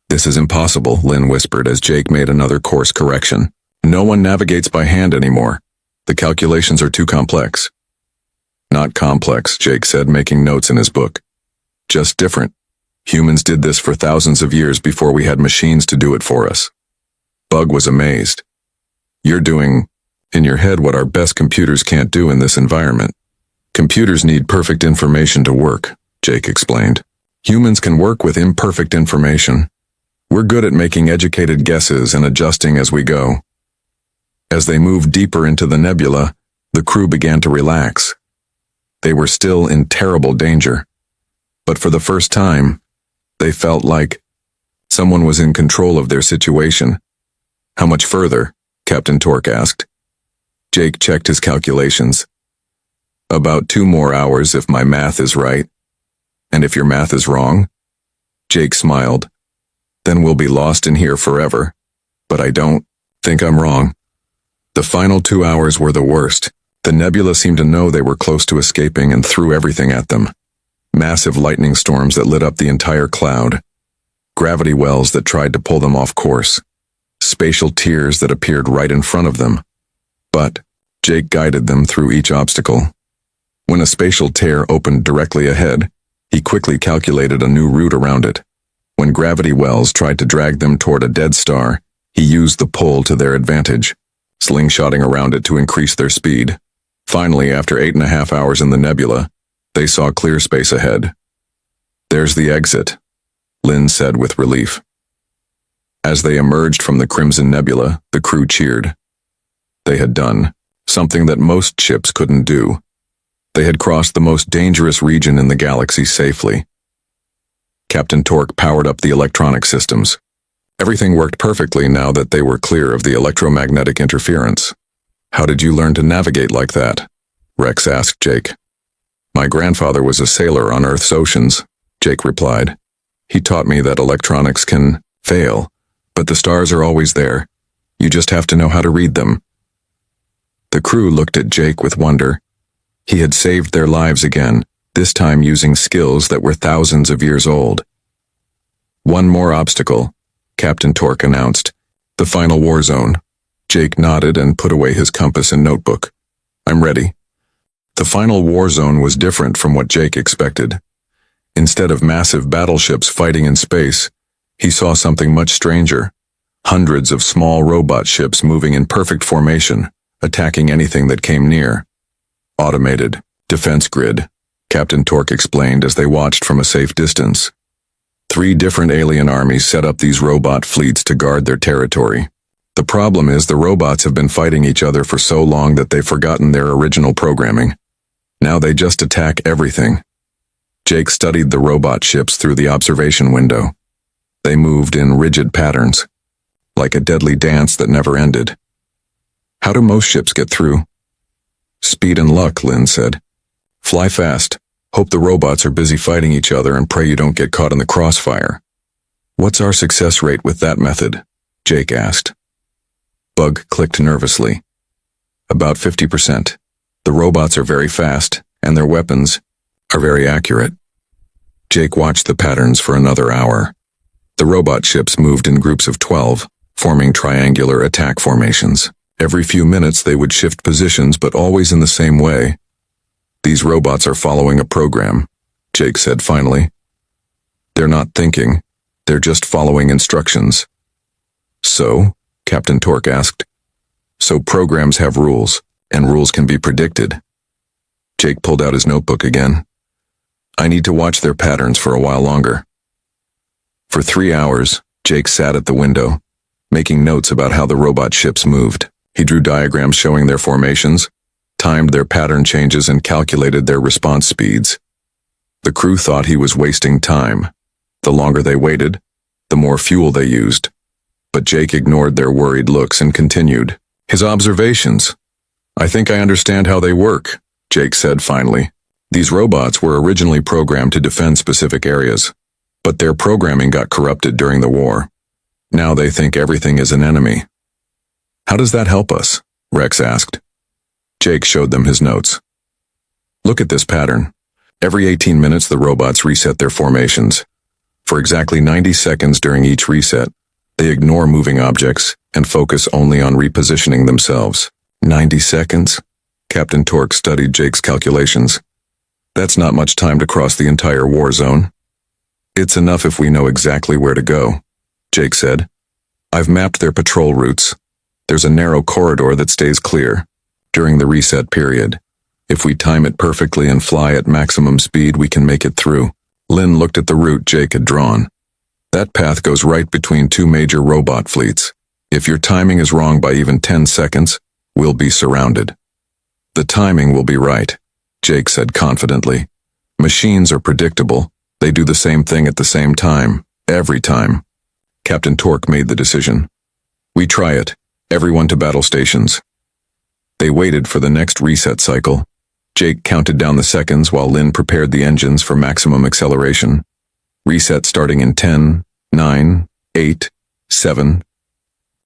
This is impossible, Lynn whispered as Jake made another course correction. No one navigates by hand anymore. The calculations are too complex. Not complex, Jake said, making notes in his book. Just different. Humans did this for thousands of years before we had machines to do it for us. Bug was amazed. You're doing in your head what our best computers can't do in this environment. Computers need perfect information to work, Jake explained. Humans can work with imperfect information. We're good at making educated guesses and adjusting as we go. As they moved deeper into the nebula, the crew began to relax. They were still in terrible danger. But for the first time, they felt like someone was in control of their situation. How much further? Captain Torque asked. Jake checked his calculations. About 2 more hours if my math is right. And if your math is wrong? Jake smiled. Then we'll be lost in here forever. But I don't think I'm wrong. The final 2 hours were the worst. The nebula seemed to know they were close to escaping and threw everything at them. Massive lightning storms that lit up the entire cloud. Gravity wells that tried to pull them off course. Spatial tiers that appeared right in front of them. But Jake guided them through each obstacle. When a spatial tear opened directly ahead, he quickly calculated a new route around it. When gravity wells tried to drag them toward a dead star, he used the pull to their advantage, slingshotting around it to increase their speed. Finally, after 8.5 hours in the nebula, they saw clear space ahead. There's the exit, Lynn said with relief. As they emerged from the Crimson Nebula, the crew cheered. They had done something that most ships couldn't do. They had crossed the most dangerous region in the galaxy safely. Captain Torque powered up the electronic systems. Everything worked perfectly now that they were clear of the electromagnetic interference. How did you learn to navigate like that? Rex asked Jake. My grandfather was a sailor on Earth's oceans, Jake replied. He taught me that electronics can fail, but the stars are always there. You just have to know how to read them. The crew looked at Jake with wonder. He had saved their lives again, this time using skills that were thousands of years old. One more obstacle, Captain Torque announced. The final war zone. Jake nodded and put away his compass and notebook. I'm ready. The final war zone was different from what Jake expected. Instead of massive battleships fighting in space, he saw something much stranger. Hundreds of small robot ships moving in perfect formation, attacking anything that came near. Automated, defense grid, Captain Torque explained as they watched from a safe distance. 3 different alien armies set up these robot fleets to guard their territory. The problem is the robots have been fighting each other for so long that they've forgotten their original programming. Now they just attack everything. Jake studied the robot ships through the observation window. They moved in rigid patterns, like a deadly dance that never ended. How do most ships get through? Speed and luck, Lynn said. Fly fast, hope the robots are busy fighting each other, and pray you don't get caught in the crossfire. What's our success rate with that method? Jake asked. Bug clicked nervously. About 50%. The robots are very fast, and their weapons are very accurate. Jake watched the patterns for another hour. The robot ships moved in groups of 12, forming triangular attack formations. Every few minutes they would shift positions, but always in the same way. These robots are following a program, Jake said finally. They're not thinking, they're just following instructions. So? Captain Torque asked. So programs have rules, and rules can be predicted. Jake pulled out his notebook again. I need to watch their patterns for a while longer. For 3 hours, Jake sat at the window, making notes about how the robot ships moved. He drew diagrams showing their formations, timed their pattern changes, and calculated their response speeds. The crew thought he was wasting time. The longer they waited, the more fuel they used. But Jake ignored their worried looks and continued his observations. I think I understand how they work, Jake said finally. These robots were originally programmed to defend specific areas, but their programming got corrupted during the war. Now they think everything is an enemy. How does that help us? Rex asked. Jake showed them his notes. Look at this pattern. Every 18 minutes the robots reset their formations. For exactly 90 seconds during each reset, they ignore moving objects and focus only on repositioning themselves. 90 seconds? Captain Torque studied Jake's calculations. That's not much time to cross the entire war zone. It's enough if we know exactly where to go, Jake said. I've mapped their patrol routes. There's a narrow corridor that stays clear during the reset period. If we time it perfectly and fly at maximum speed, we can make it through. Lynn looked at the route Jake had drawn. That path goes right between 2 major robot fleets. If your timing is wrong by even 10 seconds, we'll be surrounded. The timing will be right, Jake said confidently. Machines are predictable. They do the same thing at the same time, every time. Captain Torque made the decision. We try it. Everyone to battle stations. They waited for the next reset cycle. Jake counted down the seconds while Lynn prepared the engines for maximum acceleration. Reset starting in 10, 9, 8, 7,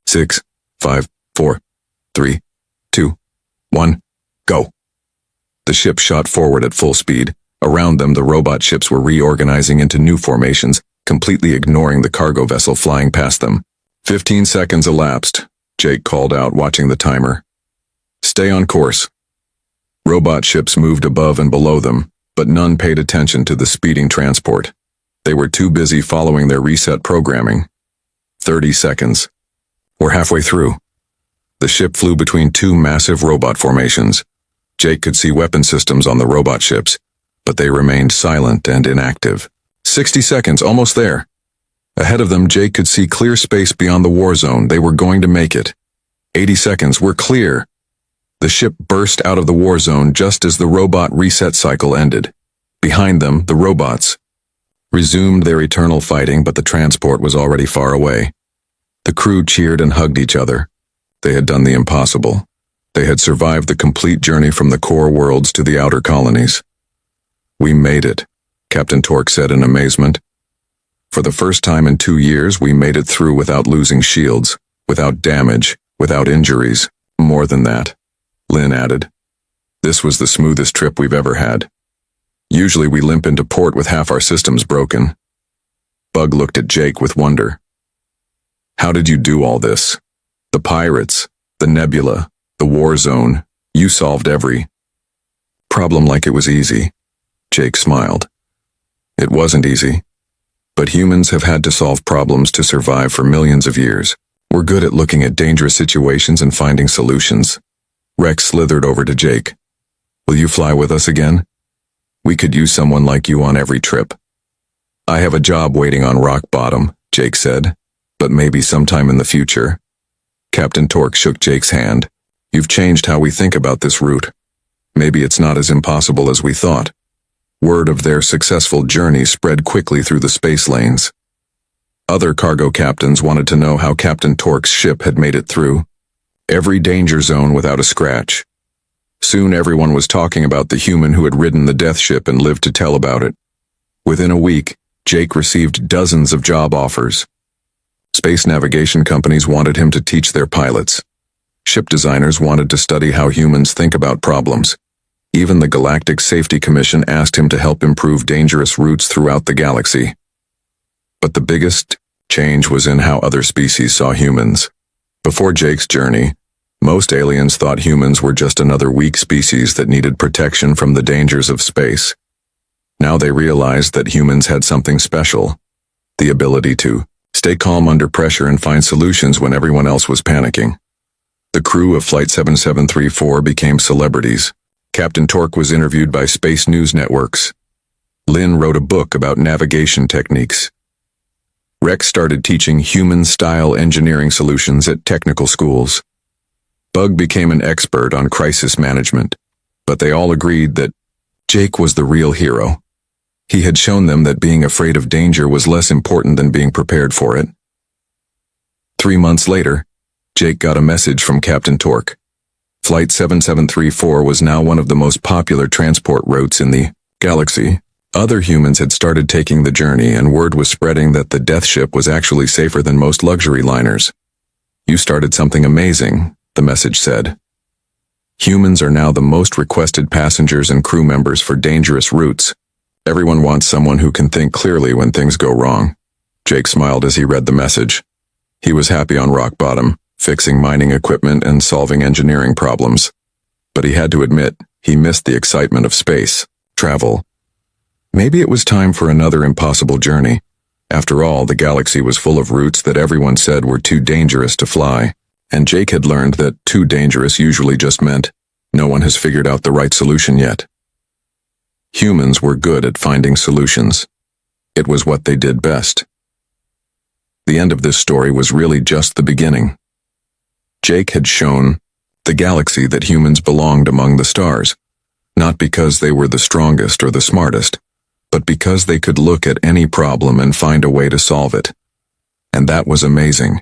6, 5, 4, 3, 2, 1, go. The ship shot forward at full speed. Around them, the robot ships were reorganizing into new formations, completely ignoring the cargo vessel flying past them. 15 seconds elapsed, Jake called out, watching the timer. Stay on course. Robot ships moved above and below them, but none paid attention to the speeding transport. They were too busy following their reset programming. 30 seconds. We're halfway through. The ship flew between two massive robot formations. Jake could see weapon systems on the robot ships, but they remained silent and inactive. 60 seconds, almost there. Ahead of them, Jake could see clear space beyond the war zone. They were going to make it. 80 seconds, we're clear. The ship burst out of the war zone just as the robot reset cycle ended. Behind them, the robots resumed their eternal fighting, but the transport was already far away. The crew cheered and hugged each other. They had done the impossible. They had survived the complete journey from the core worlds to the outer colonies. We made it, Captain Torque said in amazement. For the first time in 2 years, we made it through without losing shields, without damage, without injuries. More than that, Lynn added. This was the smoothest trip we've ever had. Usually we limp into port with half our systems broken. Bug looked at Jake with wonder. How did you do all this? The pirates, the nebula, the war zone, you solved every problem like it was easy. Jake smiled. It wasn't easy. But humans have had to solve problems to survive for millions of years. We're good at looking at dangerous situations and finding solutions. Rex slithered over to Jake. Will you fly with us again? We could use someone like you on every trip. I have a job waiting on rock bottom, Jake said, but maybe sometime in the future. Captain Torque shook Jake's hand. You've changed how we think about this route. Maybe it's not as impossible as we thought. Word of their successful journey spread quickly through the space lanes. Other cargo captains wanted to know how Captain Torque's ship had made it through every danger zone without a scratch. Soon everyone was talking about the human who had ridden the death ship and lived to tell about it. Within a week, Jake received dozens of job offers. Space navigation companies wanted him to teach their pilots. Ship designers wanted to study how humans think about problems. Even the Galactic Safety Commission asked him to help improve dangerous routes throughout the galaxy. But the biggest change was in how other species saw humans. Before Jake's journey, most aliens thought humans were just another weak species that needed protection from the dangers of space. Now they realized that humans had something special, the ability to stay calm under pressure and find solutions when everyone else was panicking. The crew of Flight 7734 became celebrities. Captain Torque was interviewed by space news networks. Lynn wrote a book about navigation techniques. Rex started teaching human-style engineering solutions at technical schools. Bug became an expert on crisis management, but they all agreed that Jake was the real hero. He had shown them that being afraid of danger was less important than being prepared for it. 3 months later, Jake got a message from Captain Torque. Flight 7734 was now one of the most popular transport routes in the galaxy. Other humans had started taking the journey, and word was spreading that the death ship was actually safer than most luxury liners. You started something amazing, the message said. Humans are now the most requested passengers and crew members for dangerous routes. Everyone wants someone who can think clearly when things go wrong. Jake smiled as he read the message. He was happy on rock bottom, fixing mining equipment and solving engineering problems. But he had to admit, he missed the excitement of space, travel. Maybe it was time for another impossible journey. After all, the galaxy was full of routes that everyone said were too dangerous to fly, and Jake had learned that too dangerous usually just meant no one has figured out the right solution yet. Humans were good at finding solutions. It was what they did best. The end of this story was really just the beginning. Jake had shown the galaxy that humans belonged among the stars, not because they were the strongest or the smartest, but because they could look at any problem and find a way to solve it. And that was amazing.